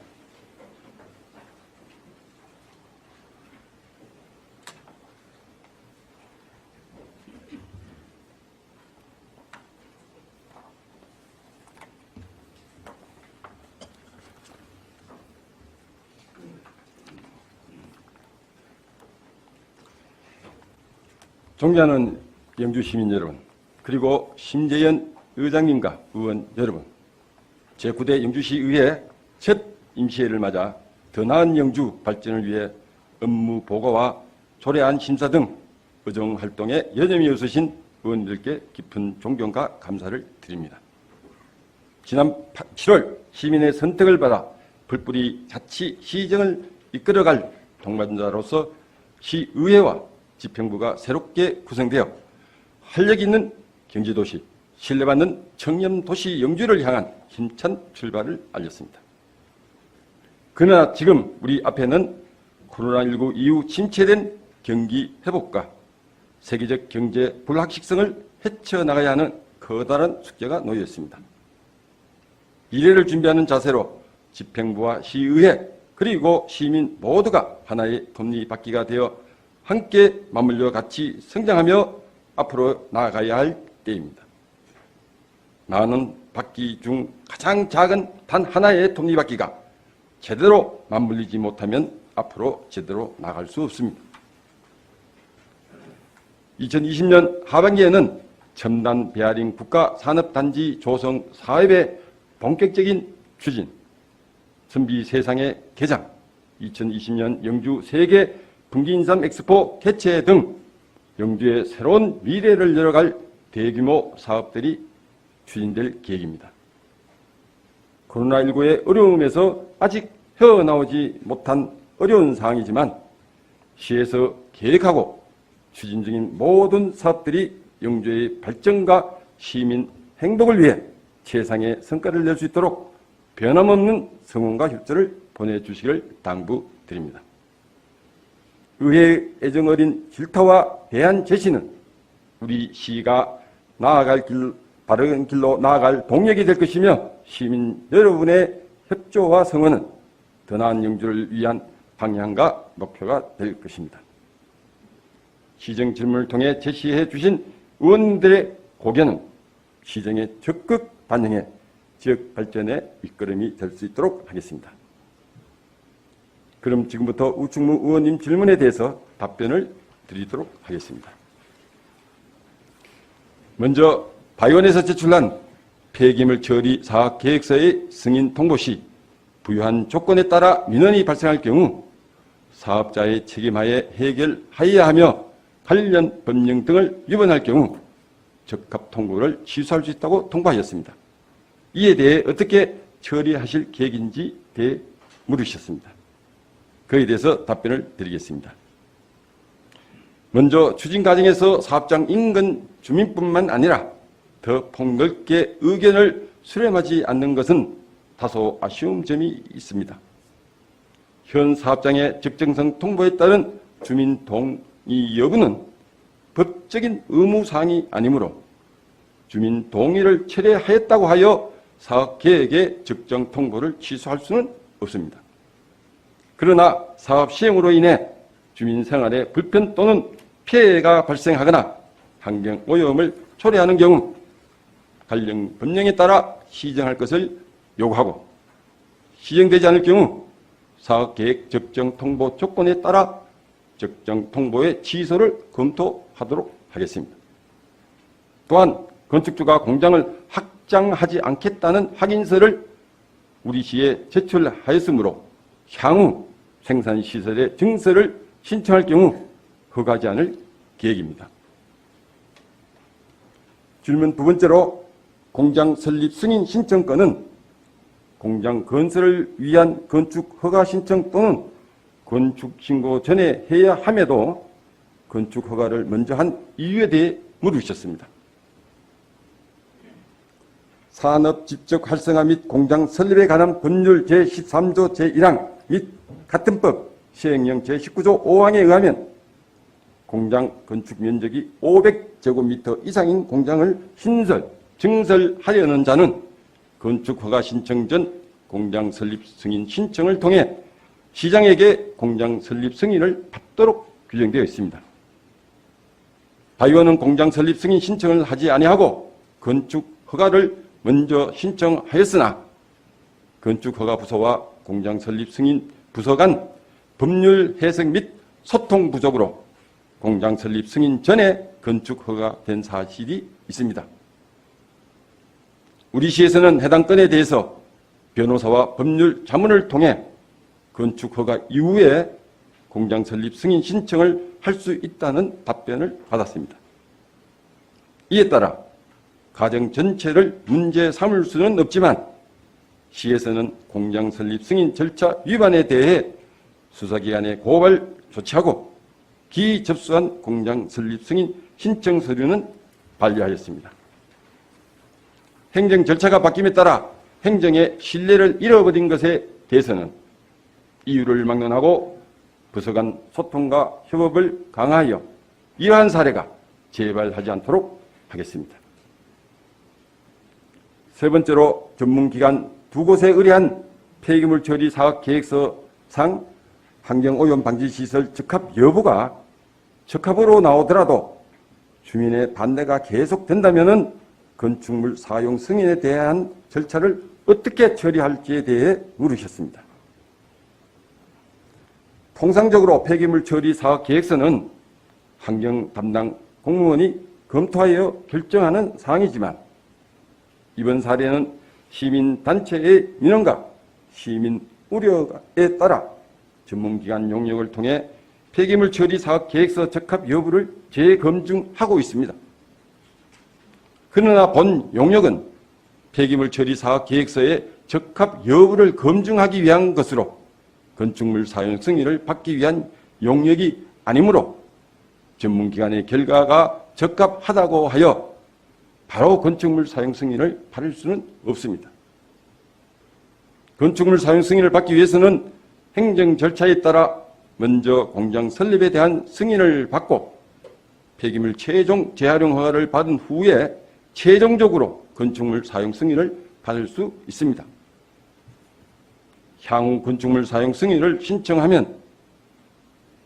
[SPEAKER 3] 존경하는 영주 시민 여러분, 그리고 심재현 의장님과 의원 여러분, 제9대 영주시의회 첫 임시회를 맞아 더 나은 영주 발전을 위해 업무 보고와 조례안 심사 등 의정활동에 여념이 없으신 의원들께 깊은 존경과 감사를 드립니다. 지난 7월 시민의 선택을 받아 불뿌리 자치 시정을 이끌어갈 동반자로서 시의회와 집행부가 새롭게 구성되어 활력 있는 경제도시, 신뢰받는 청렴도시 영주를 향한 힘찬 출발을 알렸습니다. 그러나 지금 우리 앞에는 코로나19 이후 침체된 경기 회복과 세계적 경제 불확실성을 헤쳐나가야 하는 커다란 숙제가 놓여 있습니다. 미래를 준비하는 자세로 집행부와 시의회 그리고 시민 모두가 하나의 톱니바퀴가 되어 함께 맞물려 같이 성장하며 앞으로 나아가야 할 때입니다. 나는 바퀴 중 가장 작은 단 하나의 톱니바퀴가 제대로 맞물리지 못하면 앞으로 제대로 나갈 수 없습니다. 2020년 하반기에는 첨단 베어링 국가산업단지 조성 사업의 본격적인 추진, 선비 세상의 개장, 2020년 영주 세계 분기인삼 엑스포 개최 등 영주의 새로운 미래를 열어갈 대규모 사업들이 추진될 계획입니다. 코로나19의 어려움에서 아직 헤어나오지 못한 어려운 상황이지만 시에서 계획하고 추진 중인 모든 사업들이 영주의 발전과 시민 행복을 위해 최상의 성과를 낼 수 있도록 변함없는 성원과 협조를 보내주시길 당부드립니다. 의회의 애정 어린 질타와 대안 제시는 우리 시가 바른 길로 나아갈 동력이 될 것이며 시민 여러분의 협조와 성원은 더 나은 영주를 위한 방향과 목표가 될 것입니다. 시정 질문을 통해 제시해 주신 의원들의 고견은 시정에 적극 반영해 지역 발전의 밑거름이 될 수 있도록 하겠습니다. 그럼 지금부터 우충무 의원님 질문에 대해서 답변을 드리도록 하겠습니다. 먼저 바이온에서 제출한 폐기물 처리 사업 계획서의 승인 통보 시 부여한 조건에 따라 민원이 발생할 경우 사업자의 책임하에 해결하여야 하며 관련 법령 등을 위반할 경우 적합 통보를 취소할 수 있다고 통보하였습니다. 이에 대해 어떻게 처리하실 계획인지 물으셨습니다. 그에 대해서 답변을 드리겠습니다. 먼저 추진 과정에서 사업장 인근 주민뿐만 아니라 더 폭넓게 의견을 수렴하지 않는 것은 다소 아쉬운 점이 있습니다. 현 사업장의 적정성 통보에 따른 주민 동의 여부는 법적인 의무사항이 아니므로 주민 동의를 철회하였다고 하여 사업 계획의 적정 통보를 취소할 수는 없습니다. 그러나 사업 시행으로 인해 주민 생활에 불편 또는 피해가 발생하거나 환경 오염을 초래하는 경우 관련 법령에 따라 시정할 것을 요구하고 시정되지 않을 경우 사업계획 적정 통보 조건에 따라 적정 통보의 취소를 검토하도록 하겠습니다. 또한 건축주가 공장을 확장하지 않겠다는 확인서를 우리 시에 제출하였으므로 향후 생산시설의 증서를 신청할 경우 허가하지 않을 계획입니다. 질문 두 번째로 공장 설립 승인 신청권은 공장 건설을 위한 건축 허가 신청 또는 건축 신고 전에 해야 함에도 건축 허가를 먼저 한 이유에 대해 물으셨습니다. 산업 집적 활성화 및 공장 설립에 관한 법률 제13조 제1항 및 같은 법 시행령 제19조 5항에 의하면 공장 건축 면적이 500제곱미터 이상인 공장을 신설, 증설하려는 자는 건축 허가 신청 전 공장 설립 승인 신청을 통해 시장에게 공장 설립 승인을 받도록 규정되어 있습니다. 바이오는 공장 설립 승인 신청을 하지 아니하고 건축 허가를 먼저 신청하였으나 건축허가 부서와 공장 설립 승인 부서 간 법률 해석 및 소통 부족으로 공장 설립 승인 전에 건축허가 된 사실이 있습니다. 우리 시에서는 해당 건에 대해서 변호사와 법률 자문을 통해 건축허가 이후에 공장 설립 승인 신청을 할 수 있다는 답변을 받았습니다. 이에 따라 가정 전체를 문제 삼을 수는 없지만 시에서는 공장 설립 승인 절차 위반에 대해 수사기관에 고발 조치하고 기접수한 공장 설립 승인 신청 서류는 반려하였습니다. 행정 절차가 바뀜에 따라 행정의 신뢰를 잃어버린 것에 대해서는 이유를 막론하고 부서 간 소통과 협업을 강화하여 이러한 사례가 재발하지 않도록 하겠습니다. 세 번째로 전문기관 두 곳에 의뢰한 폐기물 처리 사업 계획서상 환경오염 방지시설 적합 여부가 적합으로 나오더라도 주민의 반대가 계속된다면 건축물 사용 승인에 대한 절차를 어떻게 처리할지에 대해 물으셨습니다. 통상적으로 폐기물 처리 사업 계획서는 환경 담당 공무원이 검토하여 결정하는 사항이지만 이번 사례는 시민단체의 민원과 시민 우려에 따라 전문기관 용역을 통해 폐기물 처리 사업 계획서 적합 여부를 재검증하고 있습니다. 그러나 본 용역은 폐기물 처리 사업 계획서의 적합 여부를 검증하기 위한 것으로 건축물 사용 승인을 받기 위한 용역이 아니므로 전문기관의 결과가 적합하다고 하여 바로 건축물 사용 승인을 받을 수는 없습니다. 건축물 사용 승인을 받기 위해서는 행정 절차에 따라 먼저 공장 설립에 대한 승인을 받고 폐기물 최종 재활용 허가를 받은 후에 최종적으로 건축물 사용 승인을 받을 수 있습니다. 향후 건축물 사용 승인을 신청하면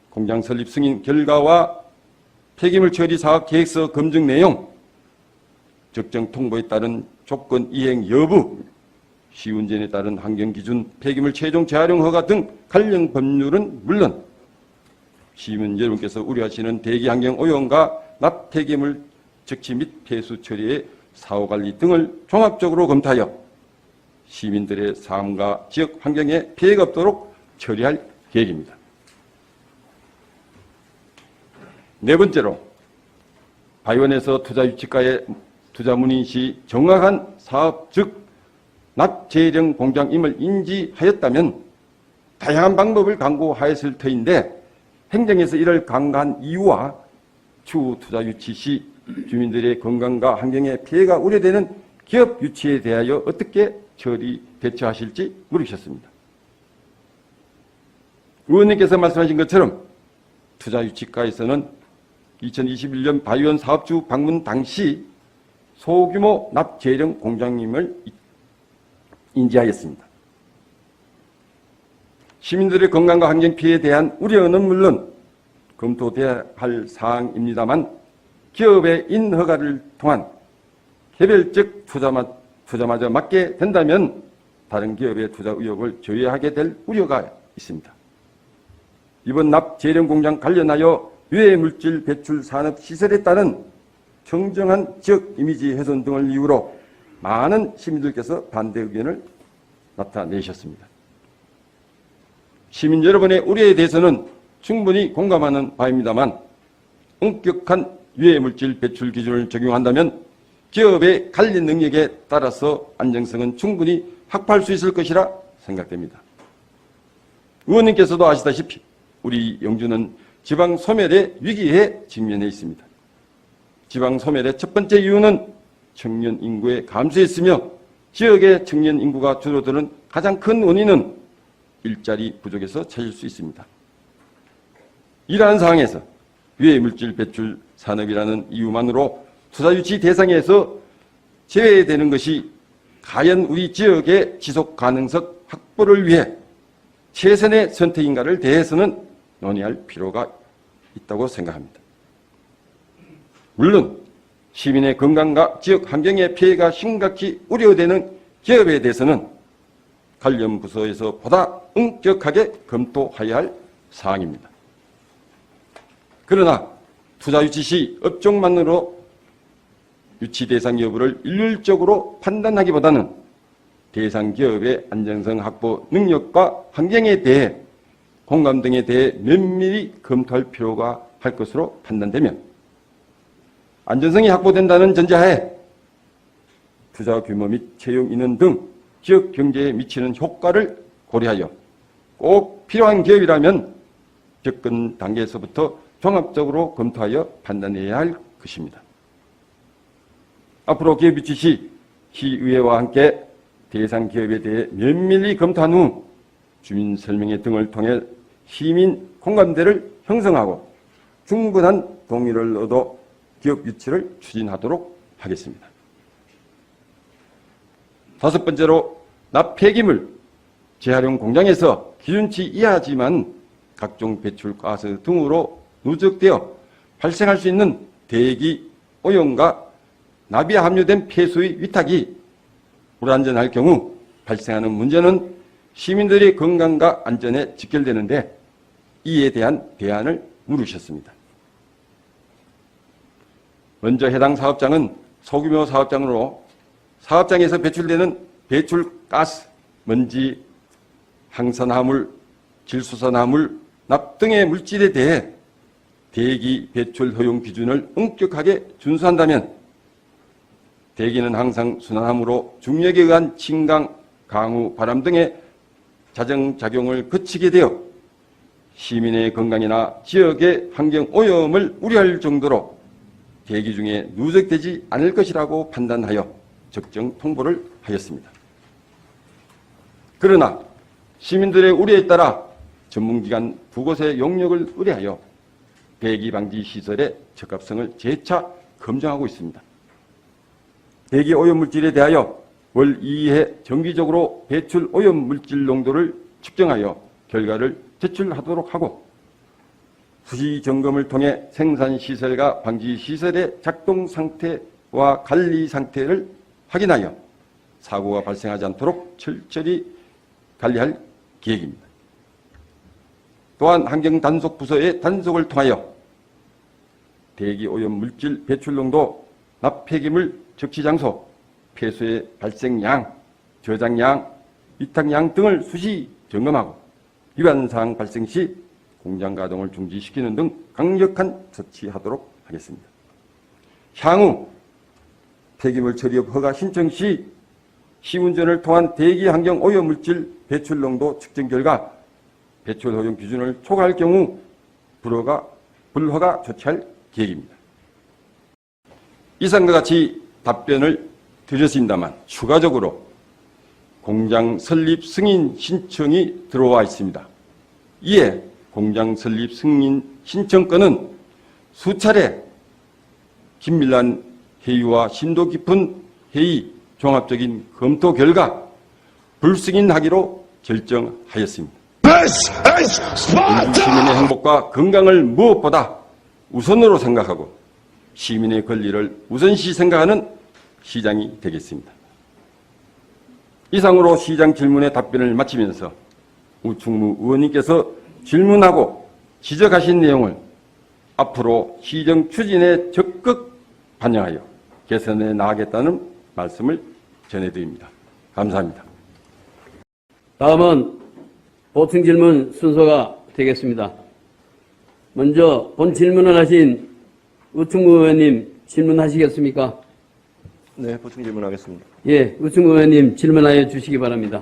[SPEAKER 3] 공장 설립 승인 결과와 폐기물 처리 사업 계획서 검증 내용, 적정 통보에 따른 조건 이행 여부, 시운전에 따른 환경기준, 폐기물 최종 재활용 허가 등 관련 법률은 물론 시민 여러분께서 우려하시는 대기환경 오염과 납 폐기물 적치 및 폐수 처리의 사후관리 등을 종합적으로 검토하여 시민들의 삶과 지역 환경에 피해가 없도록 처리할 계획입니다. 네 번째로 바이온에서 투자유치가의 투자문의 시 정확한 사업 즉 납재령 공장임을 인지하였다면 다양한 방법을 강구하였을 터인데 행정에서 이를 강구한 이유와 추후 투자 유치 시 주민들의 건강과 환경에 피해가 우려되는 기업 유치에 대하여 어떻게 대처하실지 물으셨습니다. 의원님께서 말씀하신 것처럼 투자 유치가에서는 2021년 바이온 사업주 방문 당시 소규모 납재령 공장임을 인지하였습니다. 시민들의 건강과 환경 피해에 대한 우려는 물론 검토돼야 할 사항입니다만 기업의 인허가를 통한 개별적 투자마저 맞게 된다면 다른 기업의 투자 의욕을 저해하게 될 우려가 있습니다. 이번 납재령 공장 관련하여 유해물질 배출 산업 시설에 따른 청정한 지역 이미지 훼손 등을 이유로 많은 시민들께서 반대 의견을 나타내셨습니다. 시민 여러분의 우려에 대해서는 충분히 공감하는 바입니다만 엄격한 유해물질 배출 기준을 적용한다면 기업의 관리 능력에 따라서 안정성은 충분히 확보할 수 있을 것이라 생각됩니다. 의원님께서도 아시다시피 우리 영주는 지방 소멸의 위기에 직면해 있습니다. 지방 소멸의 첫 번째 이유는 청년 인구의 감소였으며 지역의 청년 인구가 줄어드는 가장 큰 원인은 일자리 부족에서 찾을 수 있습니다. 이러한 상황에서 유해물질 배출 산업이라는 이유만으로 투자 유치 대상에서 제외되는 것이 과연 우리 지역의 지속 가능성 확보를 위해 최선의 선택인가를 대해서는 논의할 필요가 있다고 생각합니다. 물론 시민의 건강과 지역 환경의 피해가 심각히 우려되는 기업에 대해서는 관련 부서에서 보다 엄격하게 검토해야 할 사항입니다. 그러나 투자 유치 시 업종만으로 유치 대상 여부를 일률적으로 판단하기보다는 대상 기업의 안정성 확보 능력과 환경에 대해 공감 등에 대해 면밀히 검토할 필요가 할 것으로 판단되면 안전성이 확보된다는 전제하에 투자 규모 및 채용 인원 등 지역 경제에 미치는 효과를 고려하여 꼭 필요한 기업이라면 접근 단계에서부터 종합적으로 검토하여 판단해야 할 것입니다. 앞으로 기업 유치 시 시의회와 함께 대상 기업에 대해 면밀히 검토한 후 주민 설명회 등을 통해 시민 공감대를 형성하고 충분한 동의를 얻어 기업 유치를 추진하도록 하겠습니다. 다섯 번째로 납폐기물 재활용 공장에서 기준치 이하지만 각종 배출가스 등으로 누적되어 발생할 수 있는 대기 오염과 납이 함유된 폐수의 위탁이 불안전할 경우 발생하는 문제는 시민들의 건강과 안전에 직결되는데 이에 대한 대안을 물으셨습니다. 먼저 해당 사업장은 소규모 사업장으로 사업장에서 배출되는 배출가스, 먼지, 항산화물, 질소산화물, 납 등의 물질에 대해 대기 배출 허용 기준을 엄격하게 준수한다면 대기는 항상 순환함으로 중력에 의한 침강, 강우, 바람 등의 자정작용을 거치게 되어 시민의 건강이나 지역의 환경 오염을 우려할 정도로 대기 중에 누적되지 않을 것이라고 판단하여 적정 통보를 하였습니다. 그러나 시민들의 우려에 따라 전문기관 두 곳의 용역을 의뢰하여 대기 방지 시설의 적합성을 재차 검증하고 있습니다. 대기 오염 물질에 대하여 월 2회 정기적으로 배출 오염 물질 농도를 측정하여 결과를 제출하도록 하고 수시 점검을 통해 생산 시설과 방지 시설의 작동 상태와 관리 상태를 확인하여 사고가 발생하지 않도록 철저히 관리할 계획입니다. 또한 환경단속부서의 단속을 통하여 대기 오염 물질 배출 농도, 납폐기물 적시 장소, 폐수의 발생량, 저장량, 위탁량 등을 수시 점검하고 위반사항 발생 시 공장 가동을 중지시키는 등 강력한 조치하도록 하겠습니다. 향후 폐기물 처리업 허가 신청 시 시운전을 통한 대기 환경 오염 물질 배출 농도 측정 결과 배출 허용 기준을 초과할 경우 불허가 조치할 계획입니다. 이상과 같이 답변을 드렸습니다만 추가적으로 공장 설립 승인 신청이 들어와 있습니다. 이에 공장 설립 승인 신청건은 수차례 긴밀한 회의와 심도 깊은 회의, 종합적인 검토 결과 불승인하기로 결정하였습니다.
[SPEAKER 2] This is
[SPEAKER 3] 시민의
[SPEAKER 2] Sparta!
[SPEAKER 3] 행복과 건강을 무엇보다 우선으로 생각하고 시민의 권리를 우선시 생각하는 시장이 되겠습니다. 이상으로 시장 질문의 답변을 마치면서 우충무 의원님께서 질문하고 지적하신 내용을 앞으로 시정 추진에 적극 반영하여 개선해 나가겠다는 말씀을 전해드립니다. 감사합니다.
[SPEAKER 6] 다음은 보충 질문 순서가 되겠습니다. 먼저 본 질문을 하신 우충무 의원님 질문하시겠습니까?
[SPEAKER 5] 네, 보충 질문하겠습니다.
[SPEAKER 6] 예, 우충무 의원님 질문하여 주시기 바랍니다.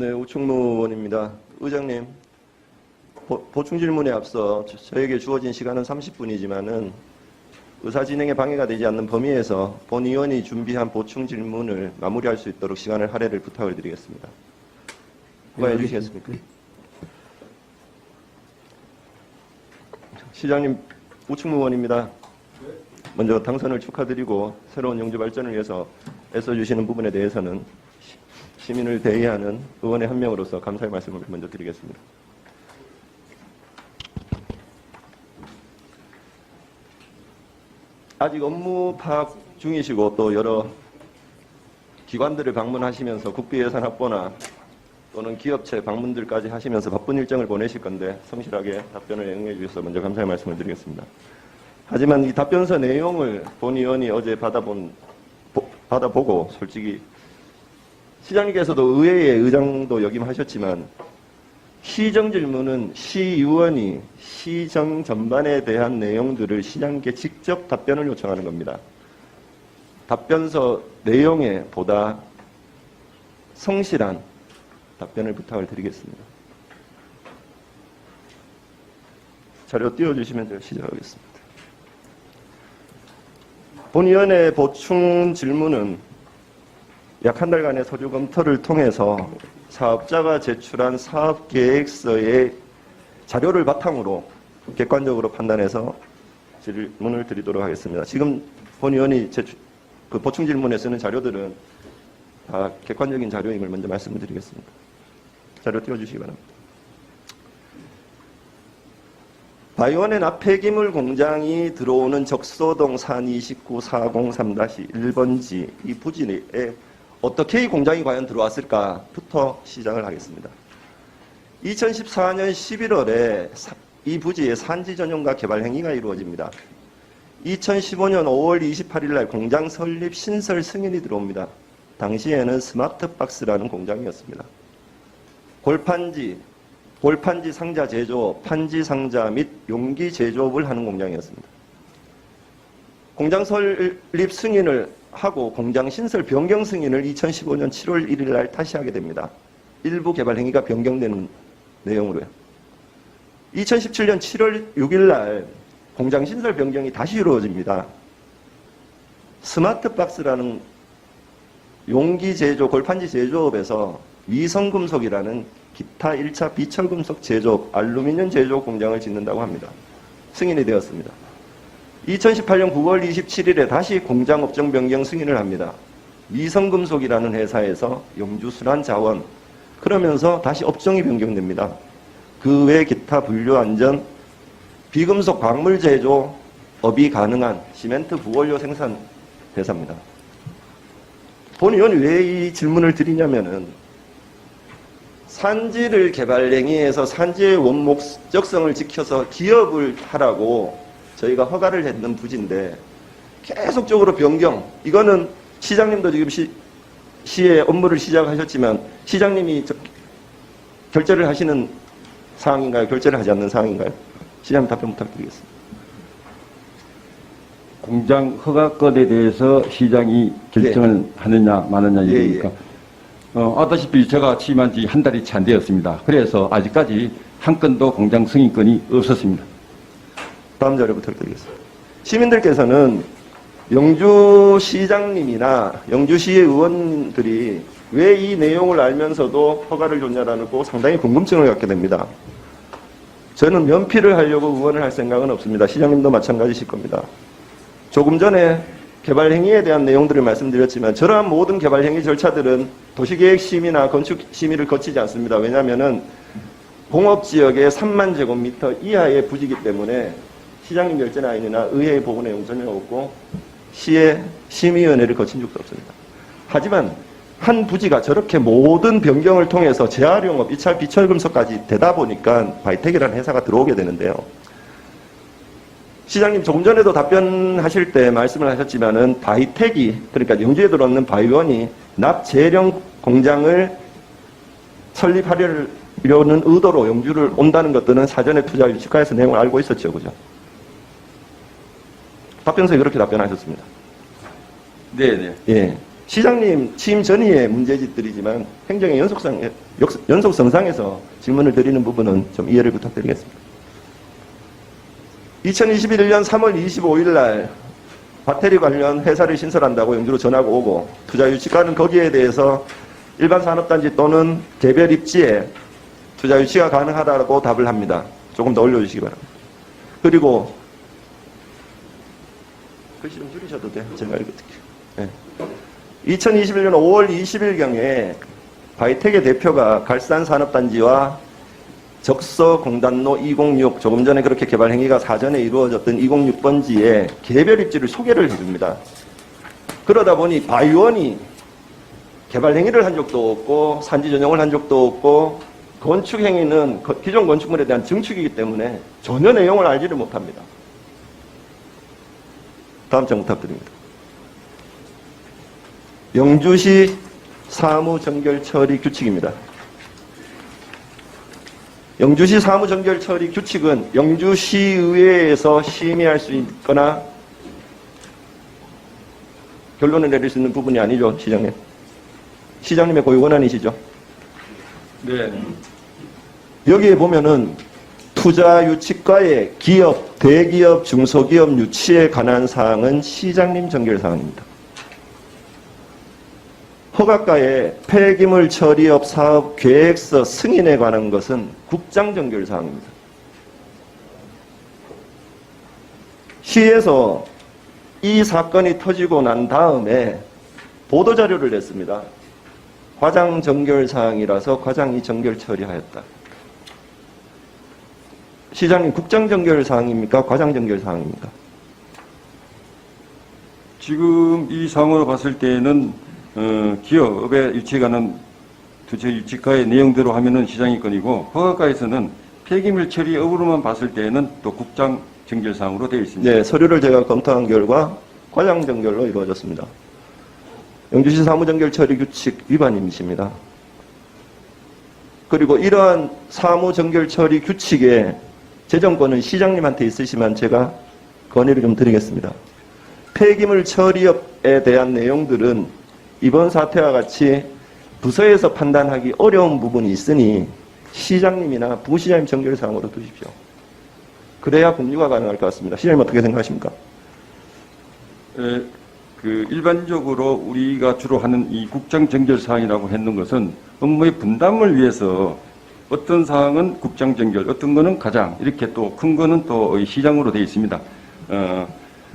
[SPEAKER 5] 네, 우충무 의원입니다. 의장님, 보충 질문에 앞서 저에게 주어진 시간은 30분이지만은 의사 진행에 방해가 되지 않는 범위에서 본 의원이 준비한 보충 질문을 마무리할 수 있도록 시간을 할애를 부탁을 드리겠습니다. 허가해 주시겠습니까? 시장님, 우충무 의원입니다. 먼저 당선을 축하드리고 새로운 영주 발전을 위해서 애써주시는 부분에 대해서는 시민을 대의하는 의원의 한 명으로서 감사의 말씀을 먼저 드리겠습니다. 아직 업무 파악 중이시고 또 여러 기관들을 방문하시면서 국비예산 확보나 또는 기업체 방문들까지 하시면서 바쁜 일정을 보내실 건데 성실하게 답변을 응해 주셔서 먼저 감사의 말씀을 드리겠습니다. 하지만 이 답변서 내용을 본 의원이 어제 받아보고 솔직히 시장님께서도 의회의 의장도 역임하셨지만 시정 질문은 시의원이 시정 전반에 대한 내용들을 시장님께 직접 답변을 요청하는 겁니다. 답변서 내용에 보다 성실한 답변을 부탁을 드리겠습니다. 자료 띄워주시면 제가 시작하겠습니다. 본위원회 보충 질문은 약 한 달간의 서류 검토를 통해서 사업자가 제출한 사업계획서의 자료를 바탕으로 객관적으로 판단해서 질문을 드리도록 하겠습니다. 지금 본위원이 그 보충 질문에 쓰는 자료들은 다 객관적인 자료임을 먼저 말씀을 드리겠습니다. 자료 띄워주시기 바랍니다. 바이오네 납폐기물 공장이 들어오는 적소동 산 29403-1번지 이 부지에 어떻게 이 공장이 과연 들어왔을까부터 시작을 하겠습니다. 2014년 11월에 이 부지에 산지 전용과 개발 행위가 이루어집니다. 2015년 5월 28일 날 공장 설립 신설 승인이 들어옵니다. 당시에는 스마트박스라는 공장이었습니다. 골판지 상자 제조업, 판지 상자 및 용기 제조업을 하는 공장이었습니다. 공장 설립 승인을 하고 공장 신설 변경 승인을 2015년 7월 1일 날 다시 하게 됩니다. 일부 개발 행위가 변경되는 내용으로요. 2017년 7월 6일 날 공장 신설 변경이 다시 이루어집니다. 스마트박스라는 용기 제조, 골판지 제조업에서 위성금속이라는 기타 1차 비철금속 제조업, 알루미늄 제조업 공장을 짓는다고 합니다. 승인이 되었습니다. 2018년 9월 27일에 다시 공장 업종 변경 승인을 합니다. 위성금속이라는 회사에서 영주순환 자원, 그러면서 다시 업종이 변경됩니다. 그 외 기타 분류 안전, 비금속 광물 제조업이 가능한 시멘트 부원료 생산 회사입니다. 본 의원이 왜 이 질문을 드리냐면은 산지를 개발 행위해서 산지의 원목적성을 지켜서 기업을 하라고 저희가 허가를 했는 부지인데 계속적으로 변경, 이거는 시장님도 지금 시의 업무를 시작하셨지만 시장님이 결재를 하시는 사항인가요? 결재를 하지 않는 사항인가요? 시장님 답변 부탁드리겠습니다.
[SPEAKER 3] 공장 허가건에 대해서 시장이 결정을 하느냐 마느냐 얘기니까 아다시피 제가 취임한 지 한 달이 채 안 되었습니다. 그래서 아직까지 한 건도 공장 승인권이 없었습니다.
[SPEAKER 5] 다음 자료 부탁드리겠습니다. 시민들께서는 영주시장님이나 영주시의 의원들이 왜 이 내용을 알면서도 허가를 줬냐라는 거 상당히 궁금증을 갖게 됩니다. 저는 면피를 하려고 의원을 할 생각은 없습니다. 시장님도 마찬가지실 겁니다. 조금 전에 개발 행위에 대한 내용들을 말씀드렸지만 저러한 모든 개발 행위 절차들은 도시계획 심의나 건축 심의를 거치지 않습니다. 왜냐하면은 공업지역의 3만 제곱미터 이하의 부지이기 때문에 시장님 결재나 아니나 의회의 보고 내용 전혀 없고 시의 심의위원회를 거친 적도 없습니다. 하지만 한 부지가 저렇게 모든 변경을 통해서 재활용업, 2차 비철금속까지 되다 보니까 바이텍이라는 회사가 들어오게 되는데요. 시장님 조금 전에도 답변하실 때 말씀을 하셨지만은 바이텍이, 그러니까 영주에 들어오는 바이원이 납재령 공장을 설립하려는 의도로 영주를 온다는 것들은 사전에 투자 유치과에서 내용을 알고 있었죠. 그죠? 답변서에 그렇게 답변하셨습니다.
[SPEAKER 3] 네네.
[SPEAKER 5] 예. 시장님 취임 전이의 문제집들이지만 행정의 연속성상에서 질문을 드리는 부분은 좀 이해를 부탁드리겠습니다. 2021년 3월 25일 날 배터리 관련 회사를 신설한다고 영주로 전화가 오고 투자 유치가는 거기에 대해서 일반 산업단지 또는 개별 입지에 투자 유치가 가능하다고 답을 합니다. 조금 더 올려주시기 바랍니다. 그리고 글씨 좀 줄이셔도 돼요. 제가 읽어드릴게요. 네. 2021년 5월 20일경에 바이텍의 대표가 갈산산업단지와 적서공단로 206, 조금 전에 그렇게 개발 행위가 사전에 이루어졌던 206번지에 개별 입지를 소개를 해줍니다. 그러다 보니 바이원이 개발 행위를 한 적도 없고 산지 전용을 한 적도 없고 건축 행위는 기존 건축물에 대한 증축이기 때문에 전혀 내용을 알지를 못합니다. 다음 장 부탁드립니다. 영주시 사무정결처리 규칙입니다. 영주시 사무정결처리 규칙은 영주시의회에서 심의할 수 있거나 결론을 내릴 수 있는 부분이 아니죠, 시장님. 시장님의 고유 권한이시죠.
[SPEAKER 3] 네.
[SPEAKER 5] 여기에 보면은 투자 유치과의 기업, 대기업, 중소기업 유치에 관한 사항은 시장님 정결 사항입니다. 허가가의 폐기물 처리업 사업 계획서 승인에 관한 것은 국장 정결 사항입니다. 시에서 이 사건이 터지고 난 다음에 보도자료를 냈습니다. 과장 정결 사항이라서 과장이 정결 처리하였다. 시장님, 국장 정결 사항입니까? 과장 정결 사항입니까?
[SPEAKER 3] 지금 이 상황으로 봤을 때는 기업의 유치에 관한 투자 유치가의 내용대로 하면은 시장의 건이고 허가가에서는 폐기물 처리업으로만 봤을 때는 또 국장 정결 사항으로 되어 있습니다.
[SPEAKER 5] 네, 서류를 제가 검토한 결과 과장 정결로 이루어졌습니다. 영주시 사무정결 처리 규칙 위반임이십니다. 그리고 이러한 사무정결 처리 규칙의 재정권은 시장님한테 있으시면 제가 건의를 좀 드리겠습니다. 폐기물 처리업에 대한 내용들은 이번 사태와 같이 부서에서 판단하기 어려운 부분이 있으니 시장님이나 부시장님 정결사항으로 두십시오. 그래야 공유가 가능할 것 같습니다. 시장님 어떻게 생각하십니까?
[SPEAKER 3] 일반적으로 우리가 주로 하는 이 국장 정결 사항이라고 했는 것은 업무의 분담을 위해서 어떤 사항은 국장 정결, 어떤 거는 과장, 이렇게 또 큰 거는 또 시장으로 되어 있습니다.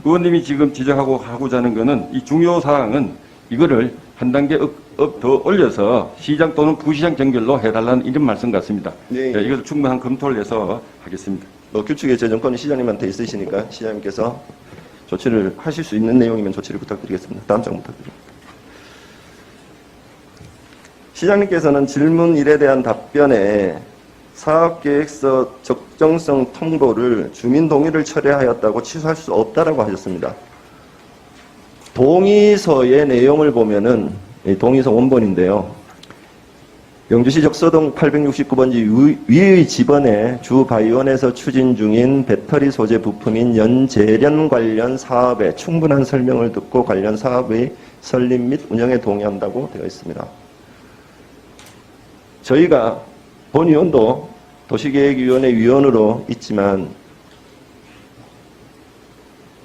[SPEAKER 3] 의원님이 지금 지적하고 하고자 하는 거는 이 중요 사항은 이거를 한 단계 더 올려서 시장 또는 부시장 정결로 해달라는 이런 말씀 같습니다.
[SPEAKER 5] 네.
[SPEAKER 3] 이것을 충분한 검토를 해서 하겠습니다.
[SPEAKER 5] 규칙의 재정권이 시장님한테 있으시니까 시장님께서 조치를 하실 수 있는 내용이면 조치를 부탁드리겠습니다. 다음 장 부탁드립니다. 시장님께서는 질문 1에 대한 답변에 사업계획서 적정성 통보를 주민 동의를 철회하였다고 취소할 수 없다라고 하셨습니다. 동의서의 내용을 보면은 동의서 원본인데요. 영주시 적서동 869번지 위의 지번에 주 바이온에서 추진 중인 배터리 소재 부품인 연재련 관련 사업에 충분한 설명을 듣고 관련 사업의 설립 및 운영에 동의한다고 되어 있습니다. 저희가 본위원도 도시계획위원회 위원으로 있지만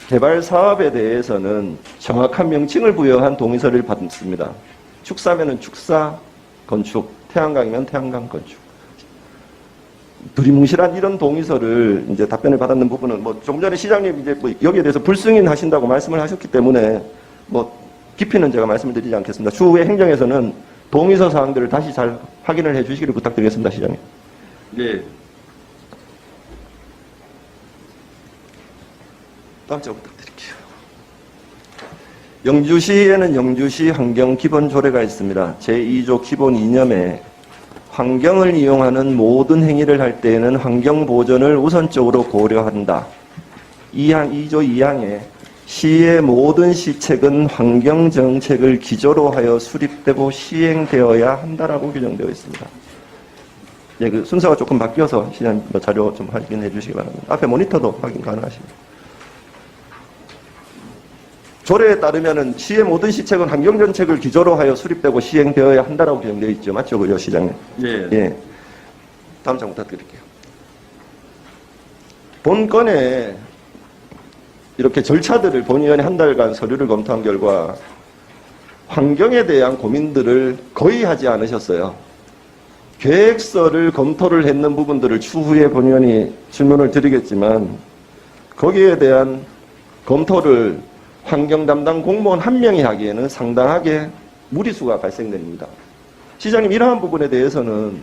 [SPEAKER 5] 개발 사업에 대해서는 정확한 명칭을 부여한 동의서를 받습니다. 축사면은 축사 건축, 태양광이면 태양광 건축. 두리뭉실한 이런 동의서를 이제 답변을 받았는 부분은 조금 전에 시장님 이제 여기에 대해서 불승인하신다고 말씀을 하셨기 때문에 깊이는 제가 말씀을 드리지 않겠습니다. 추후에 행정에서는 동의서 사항들을 다시 잘 확인을 해 주시기를 부탁드리겠습니다, 시장님.
[SPEAKER 3] 네.
[SPEAKER 5] 다음 장 부탁드릴게요. 영주시에는 영주시 환경기본조례가 있습니다. 제2조 기본 이념에 환경을 이용하는 모든 행위를 할 때에는 환경보전을 우선적으로 고려한다. 2조 2항에 시의 모든 시책은 환경정책을 기조로 하여 수립되고 시행되어야 한다라고 규정되어 있습니다. 예, 그 순서가 조금 바뀌어서 시장 자료 좀 확인해 주시기 바랍니다. 앞에 모니터도 확인 가능하십니다. 조례에 따르면은 시의 모든 시책은 환경정책을 기조로 하여 수립되고 시행되어야 한다라고 규정되어 있죠. 맞죠, 그죠, 시장님?
[SPEAKER 3] 예.
[SPEAKER 5] 예. 다음 장 부탁드릴게요. 본건에 이렇게 절차들을 본의원이 한 달간 서류를 검토한 결과 환경에 대한 고민들을 거의 하지 않으셨어요. 계획서를 검토를 했는 부분들을 추후에 본의원이 질문을 드리겠지만 거기에 대한 검토를 환경 담당 공무원 한 명이 하기에는 상당하게 무리수가 발생됩니다. 시장님, 이러한 부분에 대해서는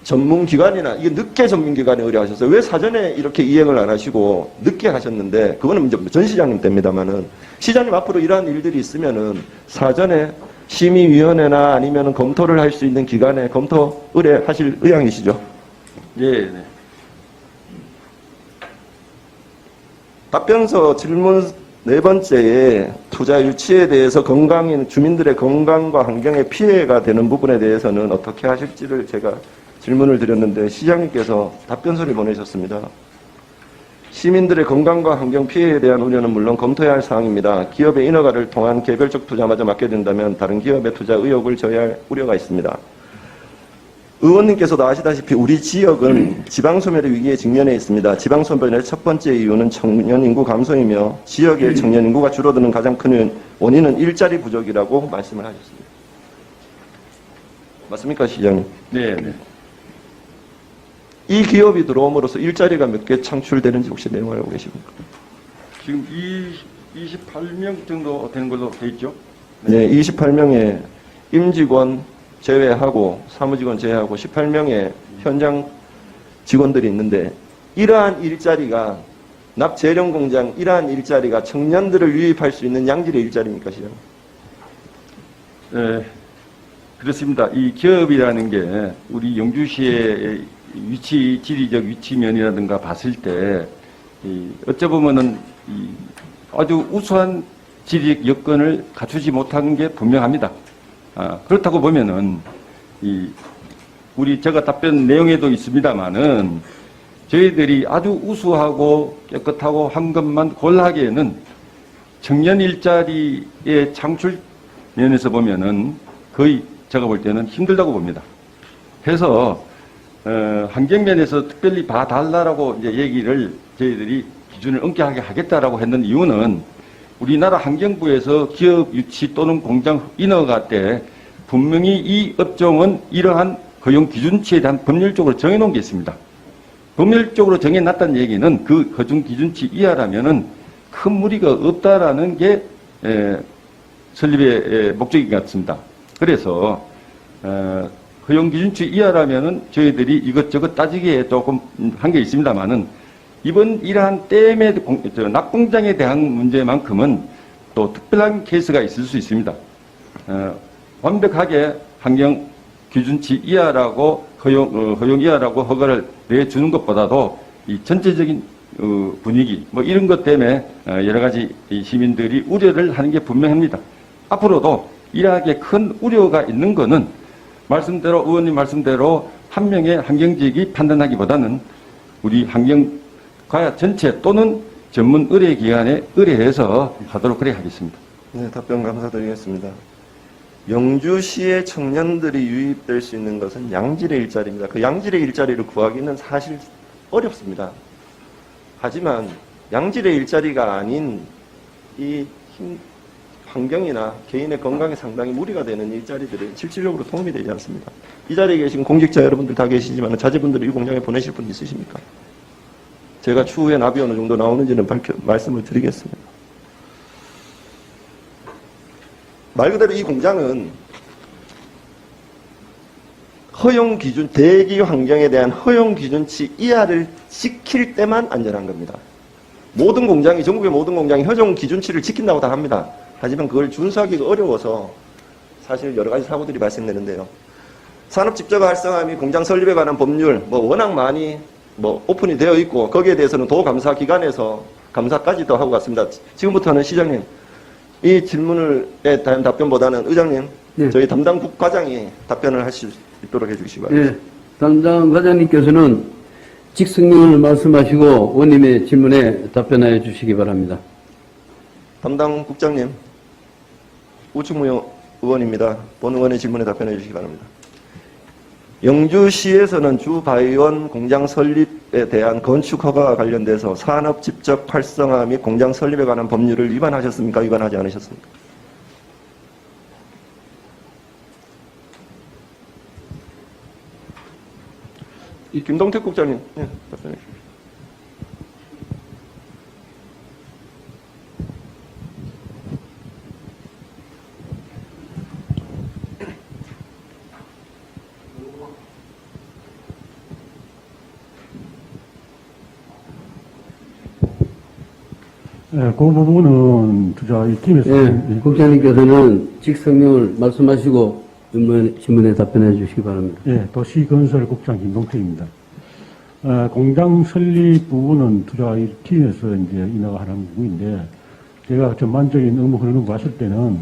[SPEAKER 5] 전문기관이나 이게 늦게 전문기관에 의뢰하셨어요. 왜 사전에 이렇게 이행을 안 하시고 늦게 하셨는데, 그거는 이제 전 시장님 때입니다만은, 시장님 앞으로 이러한 일들이 있으면은 사전에 심의위원회나 아니면 검토를 할 수 있는 기관에 검토 의뢰하실 의향이시죠?
[SPEAKER 3] 예. 네.
[SPEAKER 5] 답변서 질문 네 번째에 투자 유치에 대해서 주민들의 건강과 환경에 피해가 되는 부분에 대해서는 어떻게 하실지를 제가 질문을 드렸는데 시장님께서 답변서를 보내셨습니다. 시민들의 건강과 환경 피해에 대한 우려는 물론 검토해야 할 사항입니다. 기업의 인허가를 통한 개별적 투자마저 맡게 된다면 다른 기업의 투자 의욕을 저해할 우려가 있습니다. 의원님께서도 아시다시피 우리 지역은 지방소멸의 위기에 직면해 있습니다. 지방소멸의 첫 번째 이유는 청년 인구 감소이며 지역의 청년 인구가 줄어드는 가장 큰 원인은 일자리 부족이라고 말씀을 하셨습니다. 맞습니까, 시장님?
[SPEAKER 3] 네. 네.
[SPEAKER 5] 이 기업이 들어옴으로써 일자리가 몇 개 창출되는지 혹시 내용을 알고 계십니까?
[SPEAKER 3] 지금 28명 정도 되는 걸로 돼 있죠?
[SPEAKER 5] 네, 28명의 임직원 제외하고 사무직원 제외하고 18명의 현장 직원들이 있는데 이러한 일자리가 납재련공장 이러한 일자리가 청년들을 유입할 수 있는 양질의 일자리입니까, 시장?
[SPEAKER 3] 네, 그렇습니다. 이 기업이라는 게 우리 영주시의 지리적 위치면이라든가 봤을 때 어찌 보면은 아주 우수한 지리적 여건을 갖추지 못한 게 분명합니다. 그렇다고 보면은 제가 답변 내용에도 있습니다만은 저희들이 아주 우수하고 깨끗하고 한 것만 골라하기에는 청년 일자리의 창출 면에서 보면은 거의 제가 볼 때는 힘들다고 봅니다. 그래서 환경면에서 특별히 봐달라고 이제 얘기를 저희들이 기준을 엄격하게 하겠다라고 했는 이유는 우리나라 환경부에서 기업 유치 또는 공장 인허가 때 분명히 이 업종은 이러한 허용 기준치에 대한 법률적으로 정해놓은 게 있습니다. 법률적으로 정해놨다는 얘기는 그 허용 기준치 이하라면은 큰 무리가 없다라는 게 설립의 목적인 것 같습니다. 그래서 허용 기준치 이하라면은 저희들이 이것저것 따지기에 조금 한 게 있습니다만은 이번 이러한 댐의 낙공장에 대한 문제만큼은 또 특별한 케이스가 있을 수 있습니다. 완벽하게 환경 기준치 이하라고 허용 이하라고 허가를 내주는 것보다도 이 전체적인 분위기 뭐 이런 것 때문에 여러 가지 시민들이 우려를 하는 게 분명합니다. 앞으로도 이러하게 큰 우려가 있는 거는 의원님 말씀대로 한 명의 환경직이 판단하기보다는 우리 환경과 전체 또는 전문 의뢰기관에 의뢰해서 하도록 그래 하겠습니다.
[SPEAKER 5] 네, 답변 감사드리겠습니다. 영주시의 청년들이 유입될 수 있는 것은 양질의 일자리입니다. 그 양질의 일자리를 구하기는 사실 어렵습니다. 하지만 양질의 일자리가 아닌 이 환경이나 개인의 건강에 상당히 무리가 되는 일자리들은 실질적으로 도움이 되지 않습니다. 이 자리에 계신 공직자 여러분들 다 계시지만 자제분들을 이 공장에 보내실 분 있으십니까? 제가 추후에 납이 어느 정도 나오는지는 말씀을 드리겠습니다. 말 그대로 이 공장은 허용 기준, 대기 환경에 대한 허용 기준치 이하를 지킬 때만 안전한 겁니다. 전국의 모든 공장이 허용 기준치를 지킨다고 다 합니다. 하지만 그걸 준수하기가 어려워서 사실 여러 가지 사고들이 발생되는데요. 산업 집적화 활성화 및 공장 설립에 관한 법률, 워낙 많이 오픈이 되어 있고 거기에 대해서는 도감사 기관에서 감사까지도 하고 갔습니다. 지금부터는 시장님, 이 질문에 대한 답변보다는 의장님,
[SPEAKER 6] 네.
[SPEAKER 5] 저희 담당 국과장이 답변을 할 수 있도록 해주시기 바랍니다.
[SPEAKER 6] 네, 담당 과장님께서는 직성령을 말씀하시고 원님의 질문에 답변하여 주시기 바랍니다.
[SPEAKER 5] 담당 국장님, 우충무 의원입니다. 본 의원의 질문에 답변해 주시기 바랍니다. 영주시에서는 주바이온 공장 설립에 대한 건축 허가와 관련돼서 산업 집적 활성화 및 공장 설립에 관한 법률을 위반하셨습니까? 위반하지 않으셨습니까? 이 김동택 국장님, 네, 답변해 주십시오.
[SPEAKER 4] 그 부분은 이 팀에서
[SPEAKER 6] 예, 국장님께서는 직성명을 말씀하시고 질문에 답변해 주시기 바랍니다.
[SPEAKER 4] 예, 도시건설국장 김동태입니다. 공장 설립 부분은 이 팀에서 이제 인하가 하는 부분인데, 제가 전반적인 업무 흐르는 거 봤을 때는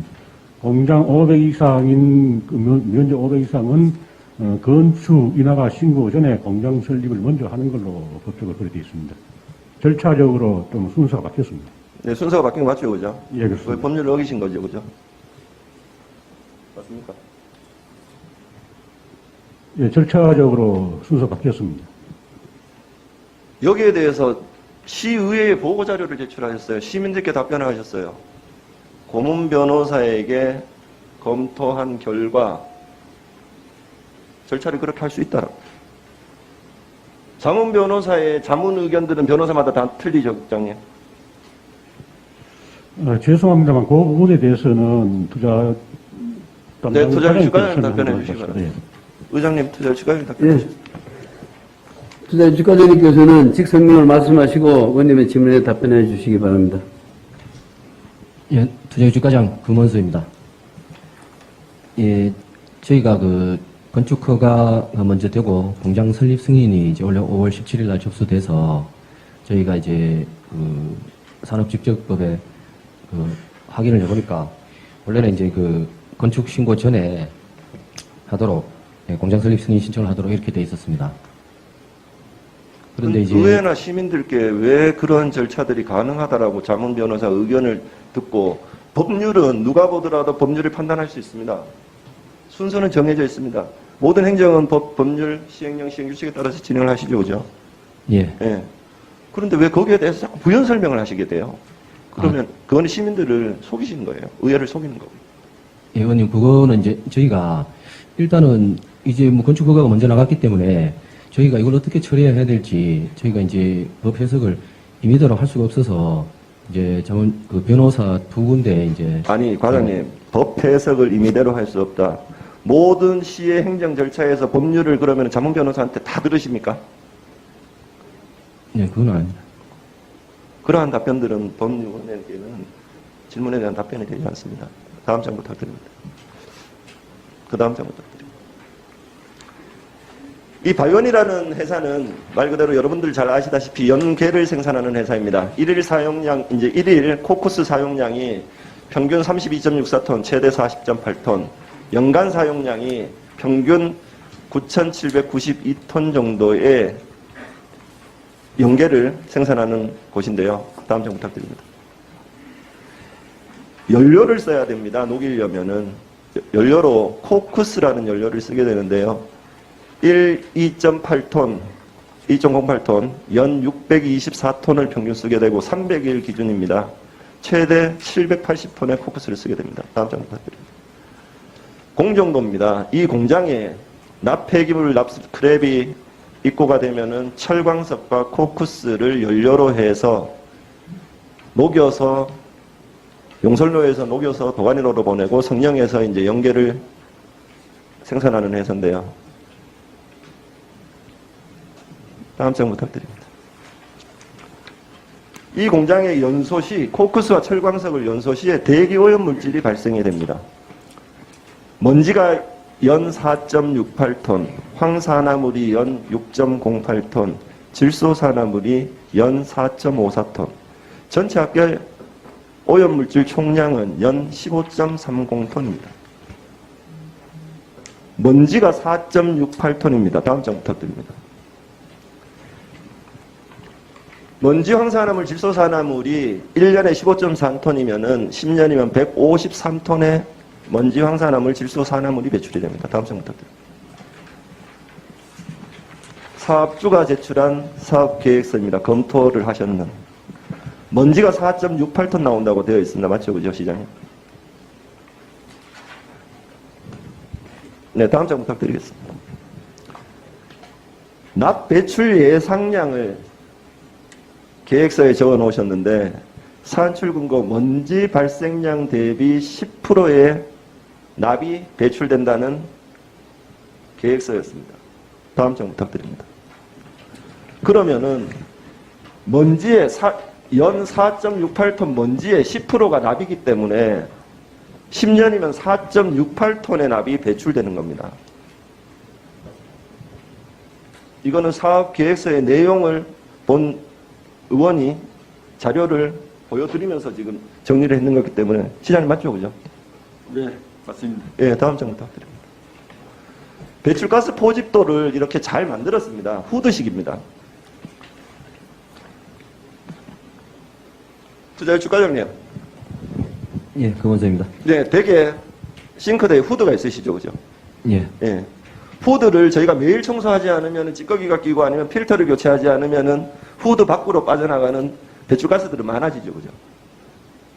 [SPEAKER 4] 공장 500 이상인, 면적 500 이상은 건축 인하가 신고 전에 공장 설립을 먼저 하는 걸로 법적으로 그렇게 되어 있습니다. 절차적으로 좀 순서가 바뀌었습니다.
[SPEAKER 5] 네, 순서가 바뀐 거 맞죠, 그죠?
[SPEAKER 4] 예, 그렇습니다.
[SPEAKER 5] 법률을 어기신 거죠, 그죠? 맞습니까?
[SPEAKER 4] 예, 절차적으로 순서가 바뀌었습니다.
[SPEAKER 5] 여기에 대해서 시의회에 보고 자료를 제출하셨어요. 시민들께 답변하셨어요. 고문 변호사에게 검토한 결과 절차를 그렇게 할 수 있다. 자문 변호사의 자문 의견들은 변호사마다 다 틀리죠, 국장님?
[SPEAKER 4] 죄송합니다만 그 부분에 대해서는
[SPEAKER 5] 네, 투자율 주가를 답변해
[SPEAKER 4] 설명을
[SPEAKER 5] 주시기
[SPEAKER 4] 드리겠습니다.
[SPEAKER 5] 바랍니다. 의장님, 투자율 주가를 답변해
[SPEAKER 6] 예.
[SPEAKER 5] 주시기
[SPEAKER 6] 투자 주가장님께서는 직성명을 말씀하시고 의원님의 질문에 답변해 주시기 바랍니다.
[SPEAKER 7] 예, 투자주가장 금원수입니다. 예, 저희가 건축 허가가 먼저 되고 공장 설립 승인이 이제 원래 5월 17일 날 접수돼서 저희가 이제 산업집적법에 확인을 해보니까 원래는 이제 건축 신고 전에 하도록 공장 설립 승인 신청을 하도록 이렇게 돼 있었습니다. 그런데 이제
[SPEAKER 5] 의회나 시민들께 왜 그런 절차들이 가능하다라고 자문 변호사 의견을 듣고 법률은 누가 보더라도 법률을 판단할 수 있습니다. 순서는 정해져 있습니다. 모든 행정은 법률, 시행령, 시행규칙에 따라서 진행을 하시죠, 그죠?
[SPEAKER 7] 예,
[SPEAKER 5] 예. 그런데 왜 거기에 대해서 자꾸 부연 설명을 하시게 돼요? 그러면 그거는 시민들을 속이시는 거예요. 의회를 속이는 거고.
[SPEAKER 7] 예, 의원님 그거는 이제 저희가 일단은 이제 건축 허가가 먼저 나갔기 때문에 저희가 이걸 어떻게 처리해야 될지 저희가 이제 법 해석을 임의대로 할 수가 없어서 이제 변호사 두 군데 이제
[SPEAKER 5] 아니, 과장님, 법 해석을 임의대로 할 수 없다. 모든 시의 행정 절차에서 법률을 그러면 자문 변호사한테 다 들으십니까?
[SPEAKER 7] 네, 그건 아닙니다.
[SPEAKER 5] 그러한 답변들은 법률원에게는 질문에 대한 답변이 되지 않습니다. 다음 장 부탁드립니다. 그 다음 장 부탁드립니다. 이 바이온이라는 회사는 말 그대로 여러분들 잘 아시다시피 연계를 생산하는 회사입니다. 일일 코쿠스 사용량이 평균 32.64톤, 최대 40.8톤, 연간 사용량이 평균 9,792톤 정도의 연계를 생산하는 곳인데요. 다음 장 부탁드립니다. 연료를 써야 됩니다. 녹이려면은 연료로 코쿠스라는 연료를 쓰게 되는데요. 2.08톤, 연 624톤을 평균 쓰게 되고 300일 기준입니다. 최대 780톤의 코쿠스를 쓰게 됩니다. 다음 장 부탁드립니다. 공정도입니다. 이 공장에 납폐기물, 스크랩이 입고가 되면은 철광석과 코쿠스를 연료로 해서 녹여서 용설로에서 녹여서 도가니로로 보내고 성령에서 이제 연계를 생산하는 회사인데요. 다음 장 부탁드립니다. 이 공장의 연소시 코쿠스와 철광석을 연소시에 대기 오염 물질이 발생이 됩니다. 먼지가 연 4.68톤, 황산화물이 연 6.08톤, 질소산화물이 연 4.54톤, 전체 합계 오염물질 총량은 연 15.30톤입니다. 먼지가 4.68톤입니다. 다음 장 부탁드립니다. 먼지 황산화물, 질소산화물이 1년에 15.3톤이면은 10년이면 153톤의 먼지 황산화물, 질소산화물이 배출이 됩니다. 다음 장 부탁드립니다. 사업주가 제출한 사업계획서입니다. 검토를 하셨는. 먼지가 4.68톤 나온다고 되어 있습니다. 맞죠? 그죠, 시장님? 네, 다음 장 부탁드리겠습니다. 납 배출 예상량을 계획서에 적어 놓으셨는데, 산출근거 먼지 발생량 대비 10%의 납이 배출된다는 계획서였습니다. 다음 장 부탁드립니다. 그러면은 먼지의 연 4.68톤 먼지의 10%가 납이기 때문에 10년이면 4.68톤의 납이 배출되는 겁니다. 이거는 사업 계획서의 내용을 본 의원이 자료를 보여드리면서 지금 정리를 했는 거기 때문에 시장님 맞죠, 그죠?
[SPEAKER 3] 네, 맞습니다.
[SPEAKER 5] 예, 다음 장 부탁드립니다. 배출가스 포집도를 이렇게 잘 만들었습니다. 후드식입니다. 투자율 주가장님.
[SPEAKER 7] 예, 그원사입니다.
[SPEAKER 5] 네, 대개 싱크대에 후드가 있으시죠, 그죠?
[SPEAKER 7] 예.
[SPEAKER 5] 예. 후드를 저희가 매일 청소하지 않으면 찌꺼기가 끼고 아니면 필터를 교체하지 않으면은 후드 밖으로 빠져나가는 배출가스들은 많아지죠, 그죠?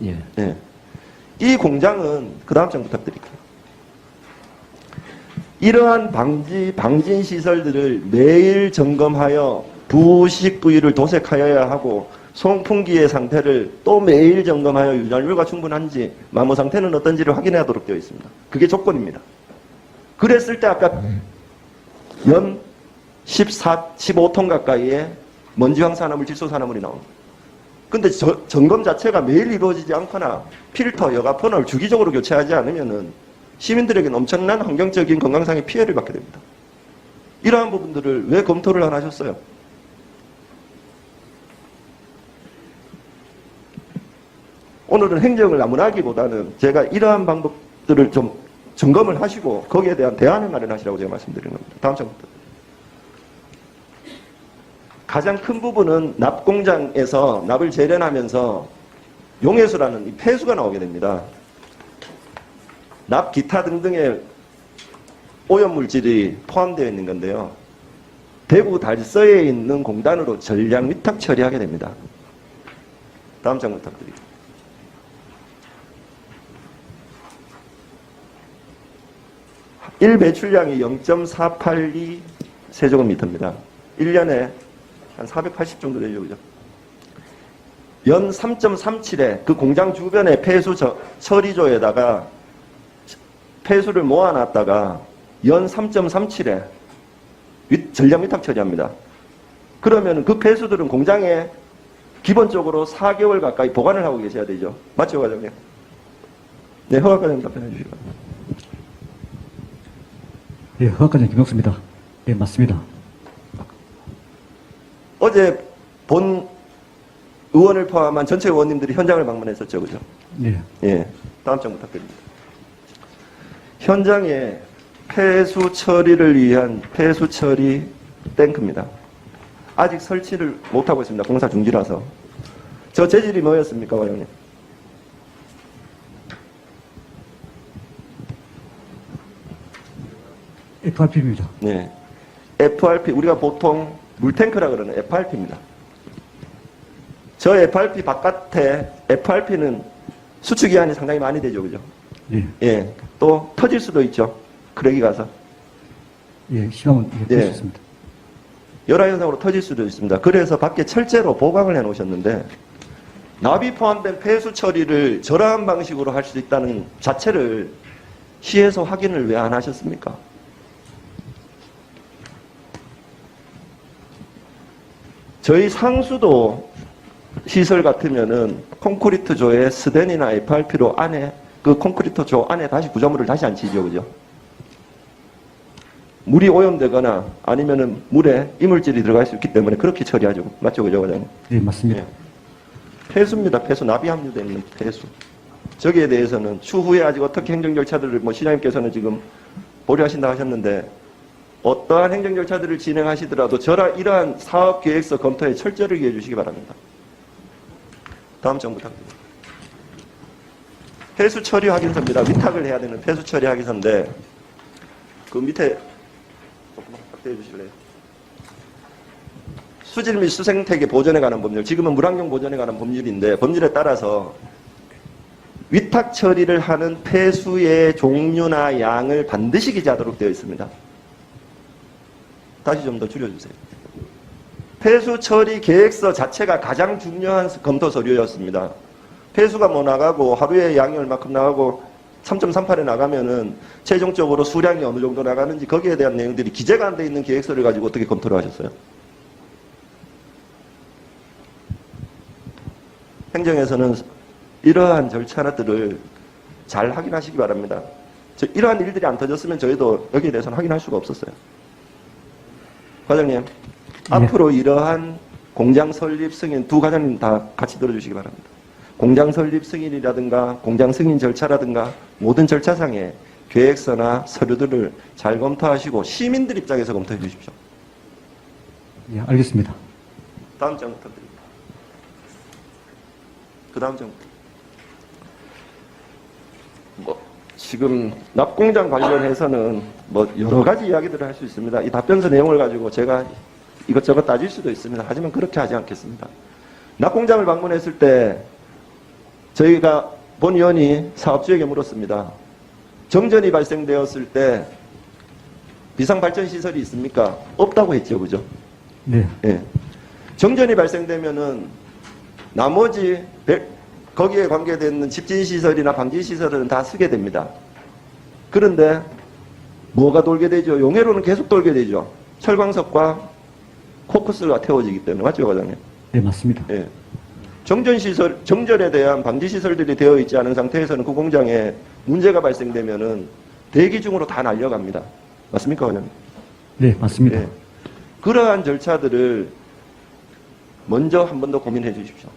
[SPEAKER 7] 예.
[SPEAKER 5] 예. 이 공장은 그 다음 장 부탁드릴게요. 이러한 방진 시설들을 매일 점검하여 부식 부위를 도색하여야 하고 송풍기의 상태를 또 매일 점검하여 유전율과 충분한지 마모 상태는 어떤지를 확인하도록 되어 있습니다. 그게 조건입니다. 그랬을 때 아까 연 15톤 가까이의 먼지 황산화물, 질소산화물이 나옵니다. 근데 점검 자체가 매일 이루어지지 않거나 필터, 여과퍼널 주기적으로 교체하지 않으면은 시민들에게는 엄청난 환경적인 건강상의 피해를 받게 됩니다. 이러한 부분들을 왜 검토를 안 하셨어요? 오늘은 행정을 나무라기보다는 제가 이러한 방법들을 좀 점검을 하시고 거기에 대한 대안을 마련하시라고 제가 말씀드리는 겁니다. 다음 장부터. 가장 큰 부분은 납 공장에서 납을 재련하면서 용해수라는 이 폐수가 나오게 됩니다. 납, 기타 등등의 오염물질이 포함되어 있는 건데요. 대구 달서에 있는 공단으로 전량 위탁 처리하게 됩니다. 다음 장 부탁드립니다. 일 배출량이 0.482 세제곱미터입니다. 1년에 한 480 정도 되죠, 그죠? 연 3.37에 그 공장 주변의 폐수 처리조에다가 폐수를 모아놨다가 연 3.37에 전량 위탁 처리합니다. 그러면 그 폐수들은 공장에 기본적으로 4개월 가까이 보관을 하고 계셔야 되죠. 맞죠, 과장님? 네, 허가 과장님 답변해 주시기 바랍니다.
[SPEAKER 8] 예, 허학과장 김용수입니다. 예, 맞습니다.
[SPEAKER 5] 어제 본 의원을 포함한 전체 의원님들이 현장을 방문했었죠, 그죠?
[SPEAKER 8] 예.
[SPEAKER 5] 예, 다음 장 부탁드립니다. 현장에 폐수 처리를 위한 폐수 처리 탱크입니다. 아직 설치를 못하고 있습니다. 공사 중지라서. 저 재질이 뭐였습니까, 과장님?
[SPEAKER 8] FRP입니다.
[SPEAKER 5] 네. FRP, 우리가 보통 물탱크라 그러는 FRP입니다. 저 FRP 바깥에 FRP는 수축기한이 상당히 많이 되죠, 그죠?
[SPEAKER 8] 예.
[SPEAKER 5] 예. 또 터질 수도 있죠. 크랙이 가서.
[SPEAKER 8] 예, 시간은 예,
[SPEAKER 5] 예.
[SPEAKER 8] 수 있습니다.
[SPEAKER 5] 열화 현상으로 터질 수도 있습니다. 그래서 밖에 철제로 보강을 해 놓으셨는데 납이 포함된 폐수 처리를 저러한 방식으로 할 수 있다는 자체를 시에서 확인을 왜 안 하셨습니까? 저희 상수도 시설 같으면은 콘크리트 조에 스덴이나 FRP로 안에 그 콘크리트 조 안에 다시 구조물을 다시 안 치죠, 그죠? 물이 오염되거나 아니면은 물에 이물질이 들어갈 수 있기 때문에 그렇게 처리하죠. 맞죠, 그죠, 과장님?
[SPEAKER 8] 예, 맞습니다.
[SPEAKER 5] 예. 폐수입니다. 폐수, 납이 함유되어 있는 폐수. 저기에 대해서는 추후에 아직 어떻게 행정 절차들을 시장님께서는 지금 보류하신다 하셨는데 어떠한 행정 절차들을 진행하시더라도 이러한 사업 계획서 검토에 철저히 기해 주시기 바랍니다. 다음 장 부탁드립니다. 폐수 처리 확인서입니다. 위탁을 해야 되는 폐수 처리 확인서인데 그 밑에 조금만 확대해 주실래요? 수질 및 수생태계 보존에 관한 법률, 지금은 물환경 보존에 관한 법률인데 법률에 따라서 위탁 처리를 하는 폐수의 종류나 양을 반드시 기재하도록 되어 있습니다. 다시 좀 더 줄여주세요. 폐수 처리 계획서 자체가 가장 중요한 검토 서류였습니다. 폐수가 뭐 나가고 하루에 양이 얼마큼 나가고 3.38에 나가면은 최종적으로 수량이 어느 정도 나가는지 거기에 대한 내용들이 기재가 안 돼 있는 계획서를 가지고 어떻게 검토를 하셨어요? 행정에서는 이러한 절차들을 잘 확인하시기 바랍니다. 이러한 일들이 안 터졌으면 저희도 여기에 대해서는 확인할 수가 없었어요. 과장님, 앞으로 이러한 공장 설립 승인, 두 과장님 다 같이 들어주시기 바랍니다. 공장 설립 승인이라든가 공장 승인 절차라든가 모든 절차상의 계획서나 서류들을 잘 검토하시고 시민들 입장에서 검토해 주십시오.
[SPEAKER 8] 예, 알겠습니다.
[SPEAKER 5] 다음 장 부탁드립니다. 그 다음 장. 지금 납공장 관련해서는 여러 가지 이야기들을 할 수 있습니다. 이 답변서 내용을 가지고 제가 이것저것 따질 수도 있습니다. 하지만 그렇게 하지 않겠습니다. 납공장을 방문했을 때 저희가 본 의원이 사업주에게 물었습니다. 정전이 발생되었을 때 비상발전시설이 있습니까? 없다고 했죠. 그죠?
[SPEAKER 8] 네.
[SPEAKER 5] 예. 정전이 발생되면은 나머지 거기에 관계되는 집진시설이나 방지시설은 다 쓰게 됩니다. 그런데 뭐가 돌게 되죠? 용해로는 계속 돌게 되죠. 철광석과 코크스가 태워지기 때문에. 맞죠, 과장님?
[SPEAKER 8] 네, 맞습니다.
[SPEAKER 5] 예. 정전에 대한 방지시설들이 되어 있지 않은 상태에서는 그 공장에 문제가 발생되면은 대기 중으로 다 날려갑니다. 맞습니까, 과장님?
[SPEAKER 8] 네, 맞습니다.
[SPEAKER 5] 예. 그러한 절차들을 먼저 한 번 더 고민해 주십시오.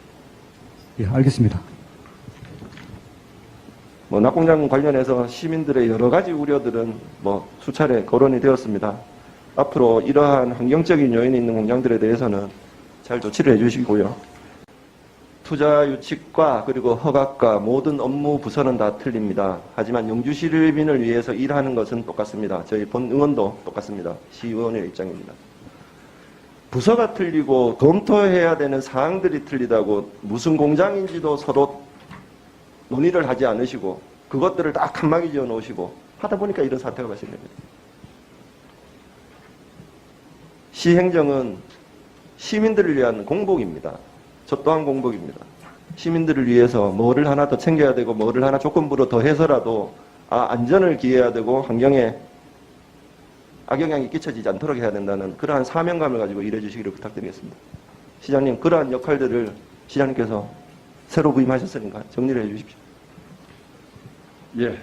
[SPEAKER 8] 예, 알겠습니다.
[SPEAKER 5] 낙공장 관련해서 시민들의 여러 가지 우려들은 수차례 거론이 되었습니다. 앞으로 이러한 환경적인 요인이 있는 공장들에 대해서는 잘 조치를 해주시고요. 투자 유치과 그리고 허가과 모든 업무 부서는 다 틀립니다. 하지만 영주 시민을 위해서 일하는 것은 똑같습니다. 저희 본 의원도 똑같습니다. 시의원의 입장입니다. 부서가 틀리고 검토해야 되는 사항들이 틀리다고 무슨 공장인지도 서로 논의를 하지 않으시고 그것들을 다 칸막이 지어 놓으시고 하다 보니까 이런 사태가 발생됩니다. 시행정은 시민들을 위한 공복입니다. 저 또한 공복입니다. 시민들을 위해서 뭐를 하나 더 챙겨야 되고 뭐를 하나 조건부로 더 해서라도 안전을 기해야 되고 환경에 악영향이 끼쳐지지 않도록 해야 된다는 그러한 사명감을 가지고 일해 주시기를 부탁드리겠습니다. 시장님, 그러한 역할들을 시장님께서 새로 부임하셨으니까 정리를 해 주십시오.
[SPEAKER 3] 예.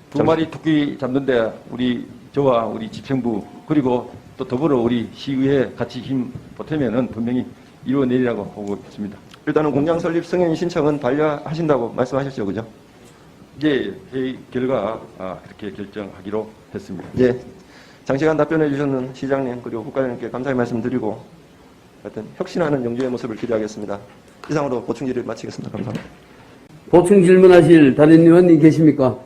[SPEAKER 3] 두 마리 토끼 잡는데 저와 우리 집행부 그리고 또 더불어 우리 시의회 같이 힘 보태면은 분명히 이루어내리라고 보고 있습니다.
[SPEAKER 5] 일단은 공장 설립 승인 신청은 반려하신다고 말씀하셨죠, 그죠?
[SPEAKER 3] 예, 회의 결과 그렇게 결정하기로 했습니다.
[SPEAKER 5] 예. 장시간 답변해 주셨는 시장님 그리고 국가장님께 감사의 말씀드리고 하여튼 혁신하는 영주의 모습을 기대하겠습니다. 이상으로 보충 질의를 마치겠습니다. 감사합니다.
[SPEAKER 6] 보충 질문하실 다른 의원님 계십니까?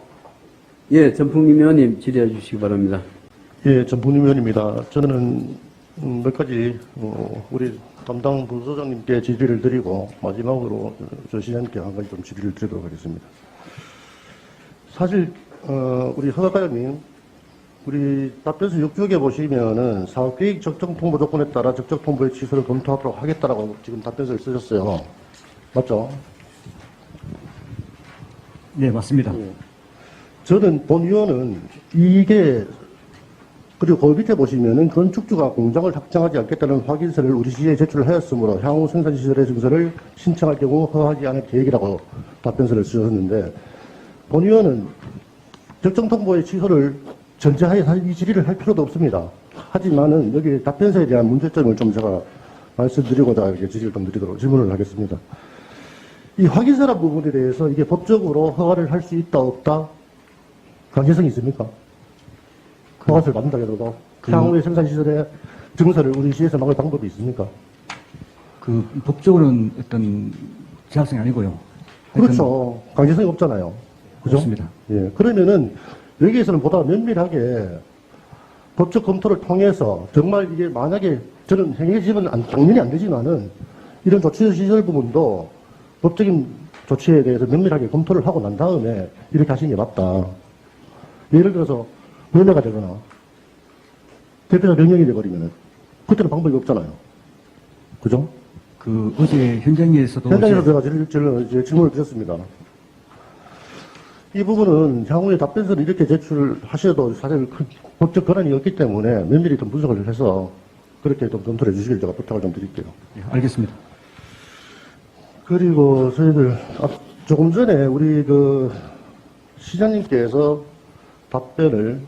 [SPEAKER 6] 예, 전풍님 의원님 질의해 주시기 바랍니다.
[SPEAKER 4] 예, 전북림 의원입니다. 저는 몇 가지 우리 담당 부서장님께 질의를 드리고 마지막으로 저 시장님께 한 가지 좀 질의를 드리도록 하겠습니다. 사실 우리 허가과장님 우리 답변서 6쪽에 보시면은 사업계획 적정 통보 조건에 따라 적정 통보의 취소를 검토하도록 하겠다라고 지금 답변서를 쓰셨어요. 맞죠?
[SPEAKER 8] 네, 맞습니다.
[SPEAKER 4] 예. 저는 본 의원은 이게 그리고 그 밑에 보시면은 건축주가 공장을 확장하지 않겠다는 확인서를 우리 시에 제출을 하였으므로 향후 생산시설의 증서를 신청할 경우 허가하지 않을 계획이라고 답변서를 쓰셨는데 본 의원은 적정 통보의 취소를 전제하에 사실 이 질의를 할 필요도 없습니다. 하지만은 여기 답변서에 대한 문제점을 좀 제가 말씀드리고자 이렇게 질문을 하겠습니다. 이 확인서란 부분에 대해서 이게 법적으로 허가를 할 수 있다 없다 강제성이 있습니까? 허가서를 받는다 해도 향후의 생산시설의 증서를 우리 시에서 막을 방법이 있습니까?
[SPEAKER 8] 그 법적으로는 어떤 제약성이 아니고요. 하여튼
[SPEAKER 4] 그렇죠. 강제성이 없잖아요. 그죠?
[SPEAKER 8] 없습니다.
[SPEAKER 4] 예. 그러면은 여기에서는 보다 면밀하게 법적 검토를 통해서 정말 이게 만약에 저는 행해지면 당연히 안 되지만은 이런 조치 시설 부분도 법적인 조치에 대해서 면밀하게 검토를 하고 난 다음에 이렇게 하시는 게 맞다. 예를 들어서 면회가 되거나 대표자 명령이 돼버리면은 그때는 방법이 없잖아요. 그죠?
[SPEAKER 8] 그 어제 현장에서도
[SPEAKER 4] 현장에서
[SPEAKER 8] 이제
[SPEAKER 4] 제가 이제 질문을 드렸습니다. 이 부분은 향후에 답변서를 이렇게 제출하셔도 사실 큰 법적 권한이 없기 때문에 면밀히 좀 분석을 해서 그렇게 좀 검토를 해주시길 제가 부탁을 좀 드릴게요.
[SPEAKER 8] 예, 알겠습니다.
[SPEAKER 4] 그리고 저희들 조금 전에 우리 그 시장님께서 답변을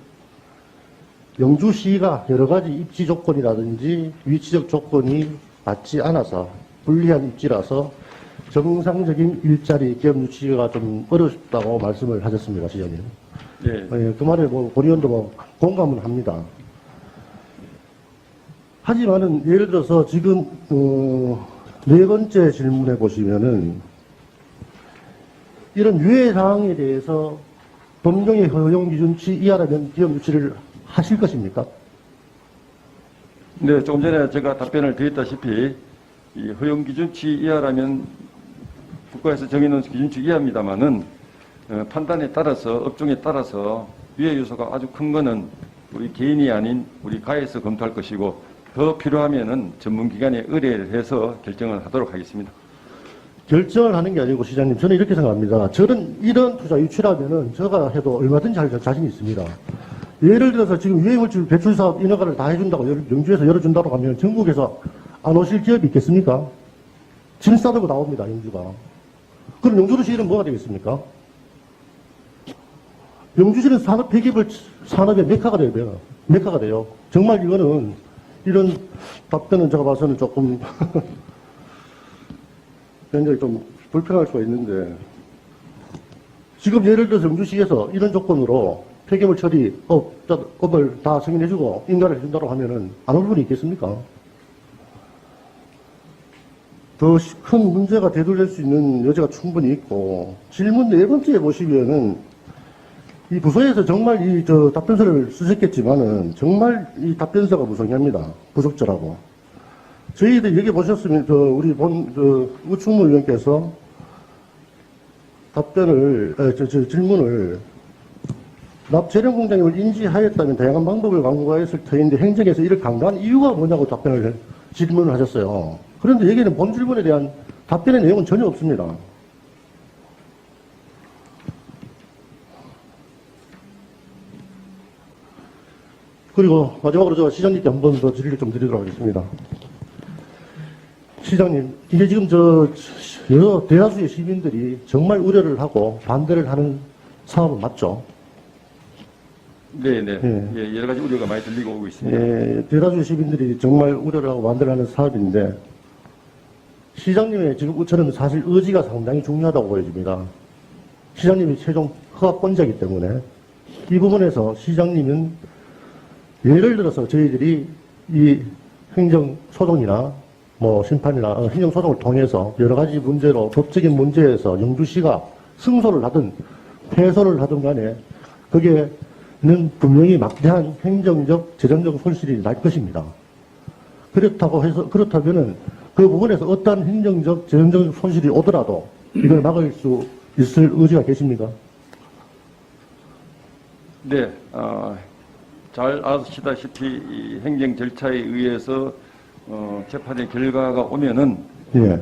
[SPEAKER 4] 영주시가 여러 가지 입지 조건이라든지 위치적 조건이 맞지 않아서 불리한 입지라서 정상적인 일자리 기업 유치가 좀 어렵다고 말씀을 하셨습니다, 시장님.
[SPEAKER 3] 네.
[SPEAKER 4] 예, 그 말에 뭐 본의원도 뭐 공감은 합니다. 하지만은 예를 들어서 지금 네 번째 질문해 보시면은 이런 유예 사항에 대해서 법령의 허용 기준치 이하라면 기업 유치를 하실 것입니까?
[SPEAKER 3] 네, 조금 전에 제가 답변을 드렸다시피 이 허용 기준치 이하라면 국가에서 정해놓은 기준치 이하입니다만은 판단에 따라서 업종에 따라서 유해 요소가 아주 큰 거는 우리 개인이 아닌 우리 가에서 검토할 것이고 더 필요하면은 전문기관에 의뢰를 해서 결정을 하도록 하겠습니다.
[SPEAKER 4] 결정을 하는 게 아니고 시장님 저는 이렇게 생각합니다. 저는 이런 투자 유치라면은 제가 해도 얼마든지 할 자신이 있습니다. 예를 들어서 지금 유해물질 배출 사업 인허가를 다 해준다고 영주에서 열어준다고 하면 전국에서 안 오실 기업이 있겠습니까? 짐 싸들고 나옵니다, 영주가. 그럼 영주시는 뭐가 되겠습니까? 영주시는 산업 폐기물 산업의 메카가 돼요. 메카가 돼요. 정말 이거는 이런 답변은 제가 봐서는 조금 굉장히 좀 불편할 수가 있는데 지금 예를 들어서 영주시에서 이런 조건으로 폐기물 처리 업을 다 승인해주고 인가를 해준다고 하면은 안 올 분이 있겠습니까? 더 큰 문제가 되돌릴 수 있는 여지가 충분히 있고 질문 네 번째에 보시면은 이 부서에서 정말 이 답변서를 쓰셨겠지만은 정말 이 답변서가 무성의합니다. 부적절하고. 저희들 여기 보셨으면 우리 우충무 의원께서 질문을 납재령 공장임을 인지하였다면 다양한 방법을 강구하였을 터인데 행정에서 이를 강구한 이유가 뭐냐고 질문을 하셨어요. 그런데 여기는 본 질문에 대한 답변의 내용은 전혀 없습니다. 그리고 마지막으로 저 시장님께 한 번 더 질의를 좀 드리도록 하겠습니다. 시장님, 이게 지금 여러 대다수의 시민들이 정말 우려를 하고 반대를 하는 사업은 맞죠?
[SPEAKER 3] 네네. 예, 여러 가지 우려가 많이 들리고 오고 있습니다.
[SPEAKER 4] 예, 대다수의 시민들이 정말 우려를 하고 반대를 하는 사업인데 시장님의 지금 저는 사실 의지가 상당히 중요하다고 보여집니다. 시장님이 최종 허가권자이기 때문에 이 부분에서 시장님은 예를 들어서 저희들이 이 행정소송이나 뭐 심판이나 행정소송을 통해서 여러 가지 문제로 법적인 문제에서 영주시가 승소를 하든 패소를 하든 간에 거기에는 분명히 막대한 행정적, 재정적 손실이 날 것입니다. 그렇다면은 그 부분에서 어떠한 행정적, 재정적 손실이 오더라도 이걸 막을 수 있을 의지가 계십니까?
[SPEAKER 3] 네, 잘 아시다시피 이 행정 절차에 의해서 재판의 결과가 오면은
[SPEAKER 4] 예.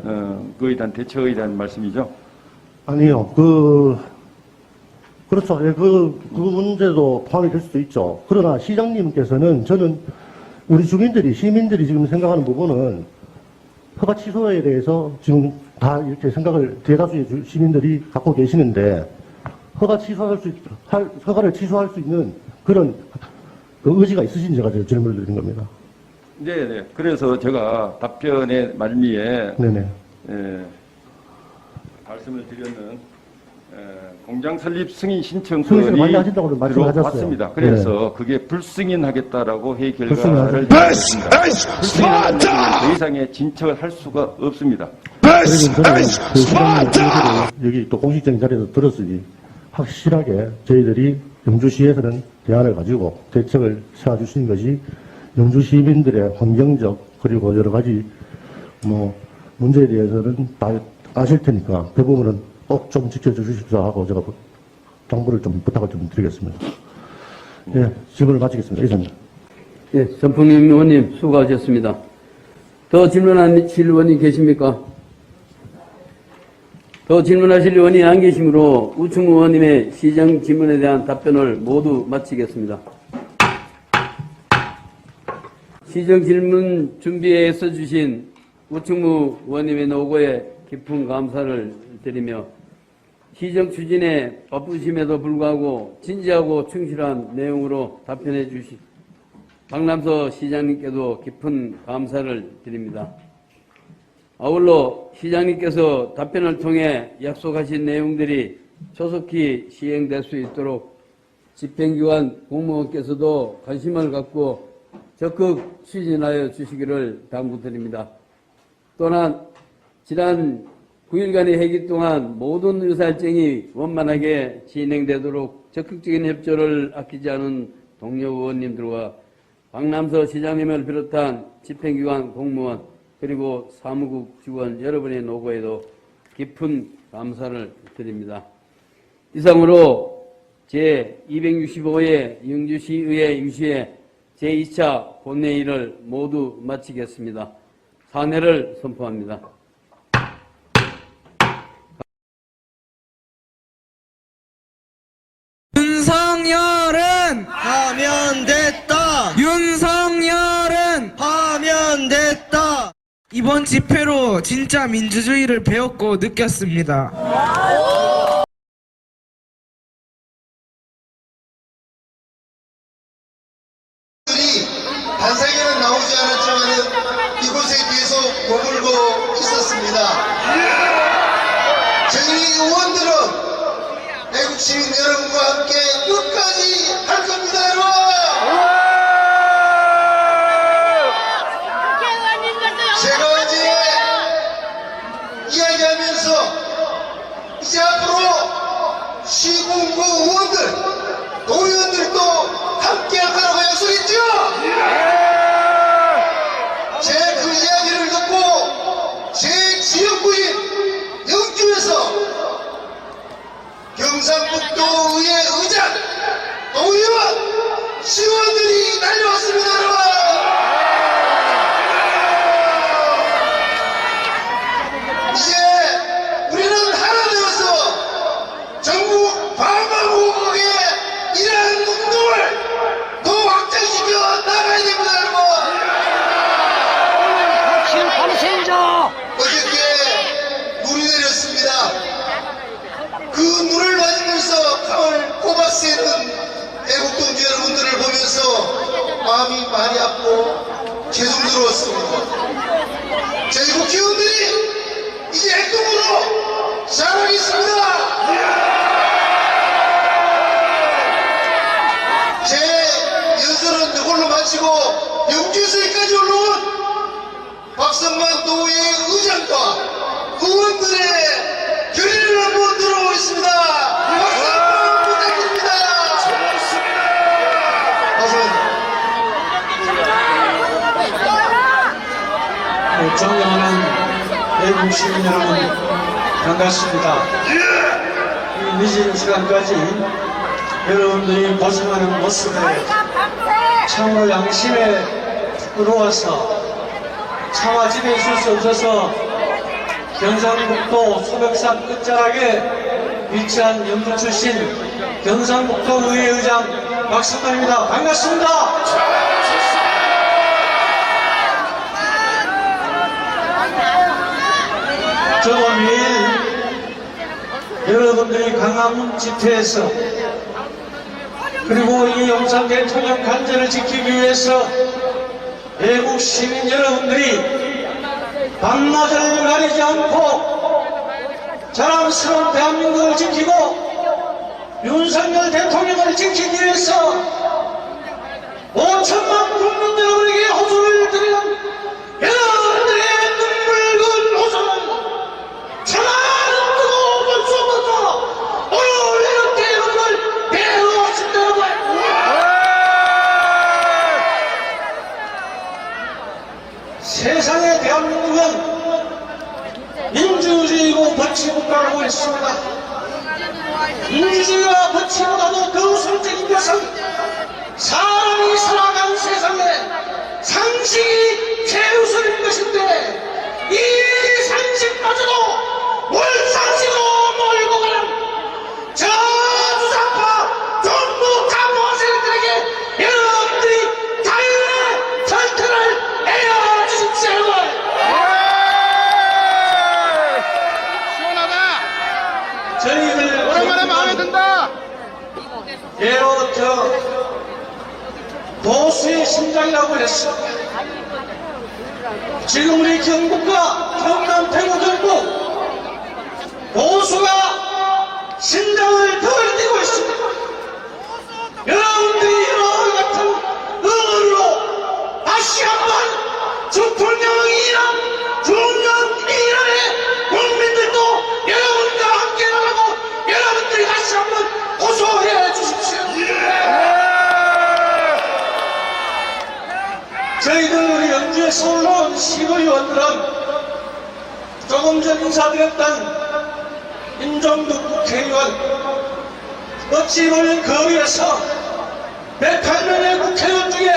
[SPEAKER 3] 그에 대한 대처에 대한 말씀이죠.
[SPEAKER 4] 아니요. 그렇죠. 예, 그 문제도 포함이 될 수도 있죠. 그러나 시장님께서는 저는 우리 주민들이, 시민들이 지금 생각하는 부분은 허가 취소에 대해서 지금 다 이렇게 생각을 대다수의 시민들이 갖고 계시는데 허가를 취소할 수 있는 그런 의지가 있으신지 제가 질문을 드린 겁니다.
[SPEAKER 3] 네네. 그래서 제가 답변의 말미에
[SPEAKER 4] 네네.
[SPEAKER 3] 말씀을 드렸는 공장 설립 승인
[SPEAKER 4] 승인을
[SPEAKER 3] 신청서를
[SPEAKER 4] 완료하신다고 말씀하셨어요.
[SPEAKER 3] 들어왔습니다. 그래서 그게 불승인하겠다라고 회의
[SPEAKER 4] 불승인하겠다.
[SPEAKER 3] 결과를
[SPEAKER 2] This
[SPEAKER 3] 내렸습니다.
[SPEAKER 2] is
[SPEAKER 3] 불승인하면
[SPEAKER 2] Sparta!
[SPEAKER 3] 더 이상의 진척을 할 수가 없습니다.
[SPEAKER 2] This
[SPEAKER 4] 그리고 저는
[SPEAKER 2] is
[SPEAKER 4] 그 시장님
[SPEAKER 2] Sparta!
[SPEAKER 4] 얘기를 여기 또 공식적인 자리에서 들었으니 확실하게 저희들이 영주시에서는 대안을 가지고 대책을 세워주시는 것이 영주 시민들의 환경적 그리고 여러 가지 문제에 대해서는 다 아실 테니까 그 부분은 꼭 좀 지켜주십시오 하고 제가 당부를 좀 부탁을 좀 드리겠습니다. 예, 질문을 마치겠습니다. 이사님.
[SPEAKER 6] 예, 전풍님 의원님 수고하셨습니다. 더 질문하실 의원님 계십니까? 더 질문하실 의원이 안 계시므로 우충 의원님의 시정 질문에 대한 답변을 모두 마치겠습니다. 시정 질문 준비에 애써주신 우충무 의원님의 노고에 깊은 감사를 드리며 시정 추진에 바쁘심에도 불구하고 진지하고 충실한 내용으로 답변해 주신 박남서 시장님께도 깊은 감사를 드립니다. 아울러 시장님께서 답변을 통해 약속하신 내용들이 조속히 시행될 수 있도록 집행기관 공무원께서도 관심을 갖고 적극 추진하여 주시기를 당부드립니다. 또한 지난 9일간의 회기 동안 모든 의사일정이 원만하게 진행되도록 적극적인 협조를 아끼지 않은 동료 의원님들과 박남서 시장님을 비롯한 집행기관 공무원 그리고 사무국 직원 여러분의 노고에도 깊은 감사를 드립니다. 이상으로 제265회 영주시의회 임시회 제2차 본회의를 모두 마치겠습니다. 사내를 선포합니다.
[SPEAKER 9] 윤석열은 파면됐다. 윤석열은 파면됐다. 이번 집회로 진짜 민주주의를 배웠고 느꼈습니다.
[SPEAKER 10] 반상에는 나오지 않았지만 이곳에 계속 머물고 있었습니다. 저희 의원들은 애국 시민 여러분과 함께 끝까지 할 겁니다, 여러분! 제가 이제 이야기하면서 이제 앞으로 시군구 의원들, 도의원들도 함께 할 거라고 약속했죠? 제 그 이야기를 듣고 제 지역구인 영주에서 경상북도의회 의장, 도의원, 시의원들이 달려왔습니다, 여러분! 이제 우리는 하나 되어서 전국 방방곡곡에 이러한 운동을 더 확장시켜 나가야 됩니다, 여러분! 어저께 눈이 내렸습니다. 그 눈을 맞으면서 가을 꼬박새는 애국동지 여러분들을 보면서 마음이 많이 아프고 죄송스러웠습니다. 저희 국회의원들이 이제 행동으로 잘하겠습니다. 제 연설은 이걸로 마치고 영주에서 여기까지 올라온 박성만 도의 의장과 의원들의 결의를 한번 들어보겠습니다. 박수 한번 부탁드립니다.
[SPEAKER 11] 존경하는 외국 시민 여러분, 반갑습니다. 이 늦은 시간까지 여러분들이 고생하는 모습에 참으로 양심에 부끄러워서 차마 집에 있을 수 없어서 경상북도 소백산 끝자락에 위치한 영주 출신 경상북도 의회 의장 박성만입니다. 반갑습니다. 저도 매일 여러분들이 강화문 집회에서 그리고 이 용산 대통령 관제를 지키기 위해서 외국 시민 여러분들이 밤낮을 가리지 않고 자랑스러운 대한민국을 지키고 윤석열 대통령을 지키기 위해서 5천만 국민 여러분에게 호소를 드리는 여러분들의 눈물근 호소는 차마는 두고 볼 수 없어서 오늘 이렇게 여러분을 배워하신다 여러분. 세상의 대한민국은 민주주의고 법치국가라고 했습니다. 민주주의와 법치보다도 더 우선적인 것은 사람이 살아가는 세상에 상식이 최우선인 것인데 이 상식마저도 몰상식으로 몰고 가는 저 주사파 전부 탐호 세력들에게 여러분들이 자유의 절차를 내어주십시오. 저희들 오랜만에 마음에 든다. 예로부터 보수의 심장이라고 했어. 지금 우리 경북과 경남, 대구, 경북 보수가 심장을 벌이고 있습니다. 여러분들이 이런 같은 응원으로 다시 한번 주풍령이란 중년이란의 국민들도 여러분과 함께 나가고 여러분들이 다시 한번 호소해 주십시오. 저희들 우리 영주에서 올라온 시의원들은 조금 전 인사드렸던 임종국 국회의원 어찌 보면 그 위에서 108명의 국회의원 중에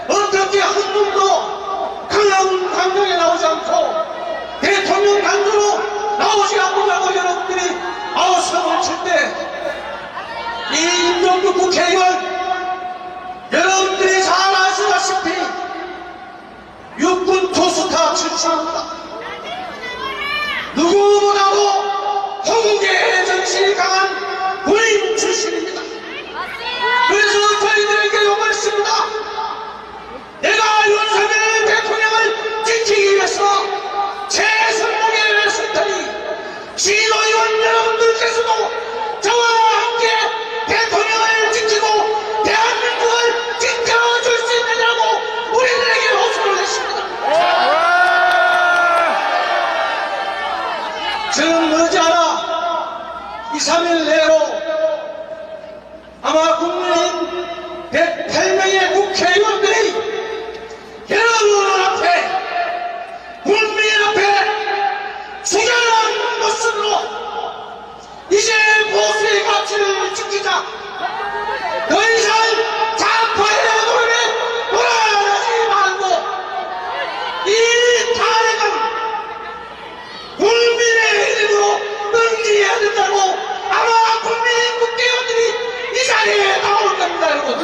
[SPEAKER 11] 어떻게 한 놈도 강남 광장에 나오지 않고 대통령 당으로 나오지 않는다고 여러분들이 아우성을 칠 때 이 임종국 국회의원 여러분들이 잘 아시다시피 육군 투스타 출신입니다. 누구보다도 홍계의 정신이 강한 군인 출신입니다. 그래서 저희들에게 요구했습니다. 내가 윤석열 대통령을 지키기 위해서 최선봉에 외쳤을 테니 지도위원 여러분들께서도 저와 함께 대통령을 지키고 대한민국을 지켜줄 수 있느냐고 우리들에게 호소를 했습니다. 저는 머지않아 2, 3일 내로 아마 국민의힘 108명의 국회의원들이 여러분 앞에 국민 앞에 수결한 모습으로 이제 보수의 가치를 지키자. 더 이상 좌파의 노름에 돌아가지 말고 이 탄핵은 국민의 이름으로 응징해야 된다고 아마 국민 국회의원들이 이 자리에 나올 겁니다, 여러분.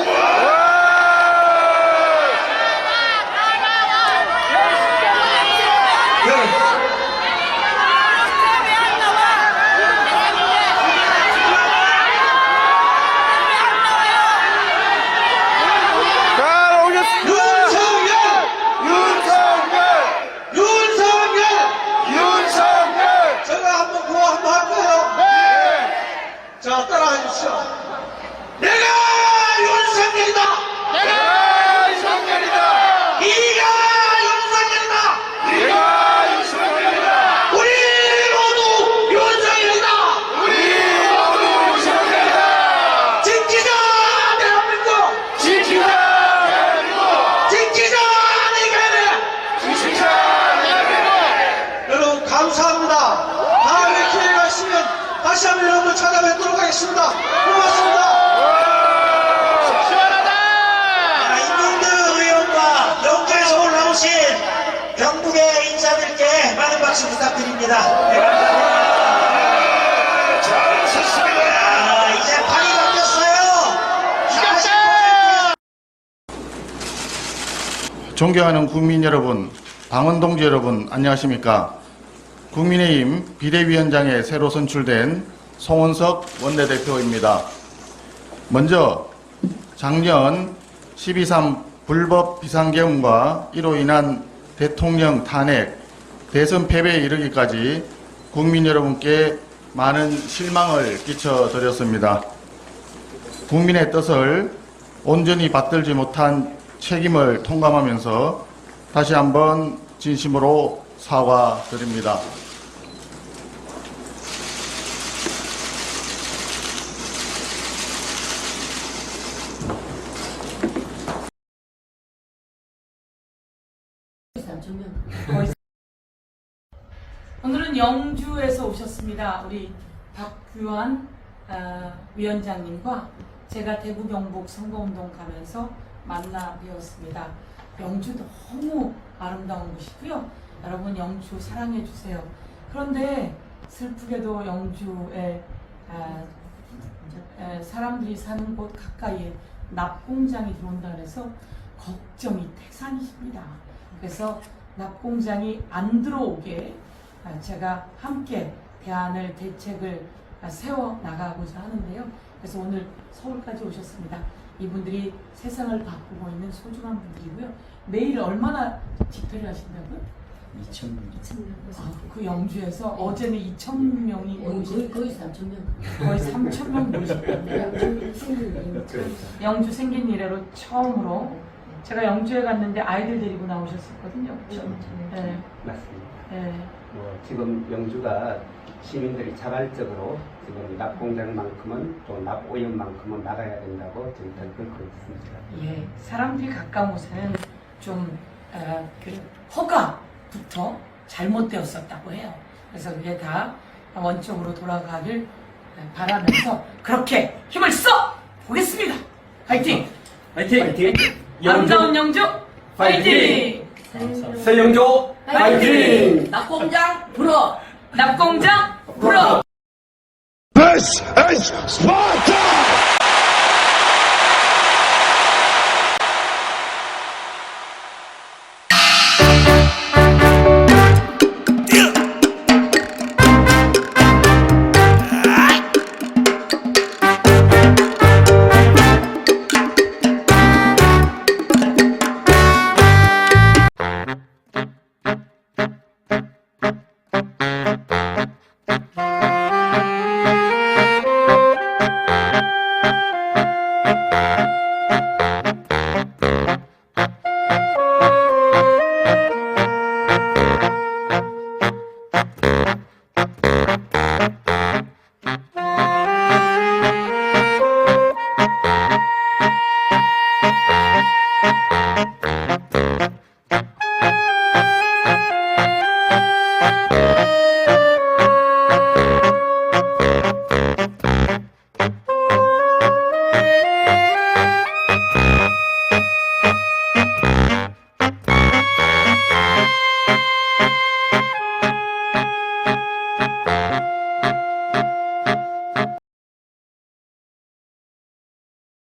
[SPEAKER 11] 자, 따라해 주시오. 내가 윤석열이다. 내가 윤석열이다. 네가 윤석열이다. 네가 윤석열이다. 우리 모두 윤석열이다. 우리 모두 윤석열이다. 지키자 대한민국. 지키자 대한민국. 지키자 대한민국. 지키자 대한민국. 여러분 감사합니다. 다음에 기회가 있으면 다시 한번 여러분을 찾아뵙도록 하겠습니다. 고맙습니다. 시원하다. 임종덕 의원과 영주에서 올라오신 경북의 인사들께 많은 박수 부탁드립니다. 네, 감사합니다. 잘하셨습니다. 이제 판이 바뀌었어요.
[SPEAKER 12] 존경하는 국민 여러분, 당원 동지 여러분, 안녕하십니까? 국민의힘 비대위원장에 새로 선출된 송원석 원내대표입니다. 먼저 작년 12.3 불법 비상계엄과 이로 인한 대통령 탄핵, 대선 패배에 이르기까지 국민 여러분께 많은 실망을 끼쳐드렸습니다. 국민의 뜻을 온전히 받들지 못한 책임을 통감하면서 다시 한번 진심으로 사과드립니다.
[SPEAKER 13] 오늘은 영주에서 오셨습니다. 우리 박규환 위원장님과 제가 대구 경북 선거운동 가면서 만나 뵈었습니다. 영주 너무 아름다운 곳이고요. 여러분 영주 사랑해 주세요. 그런데 슬프게도 영주에 사람들이 사는 곳 가까이에 납공장이 들어온다 그래서 걱정이 태산이십니다. 그래서 납공장이 안 들어오게 제가 함께 대책을 세워 나가고자 하는데요. 그래서 오늘 서울까지 오셨습니다. 이분들이 세상을 바꾸고 있는 소중한 분들이고요. 매일 얼마나 집회를 하신다고요?
[SPEAKER 6] 2,000명.
[SPEAKER 13] 그 영주에서 어제는 2,000명이 모이셨어요.
[SPEAKER 14] 거의 3,000명.
[SPEAKER 13] 거의 3,000명 모이셨거든요. 영주 생긴 이래로 처음으로 제가 영주에 갔는데 아이들 데리고 나오셨었거든요. 그렇죠? 네.
[SPEAKER 6] 맞습니다.
[SPEAKER 13] 네.
[SPEAKER 6] 지금 영주가 시민들이 자발적으로 지금 납공장만큼은 또 납오염만큼은 나가야 된다고 저희들 그렇고 있습니다.
[SPEAKER 13] 예, 사람들이 가까운 곳에는 좀 그 허가부터 잘못되었었다고 해요. 그래서 그게 다 원점으로 돌아가길 바라면서 그렇게 힘을 써 보겠습니다. 화이팅!
[SPEAKER 6] 화이팅! 화이팅!
[SPEAKER 13] 아름다운 영주 화이팅!
[SPEAKER 6] 새 영주 화이팅!
[SPEAKER 14] 낙공장 불어!
[SPEAKER 13] 납공장 불어!
[SPEAKER 2] This is Sparta!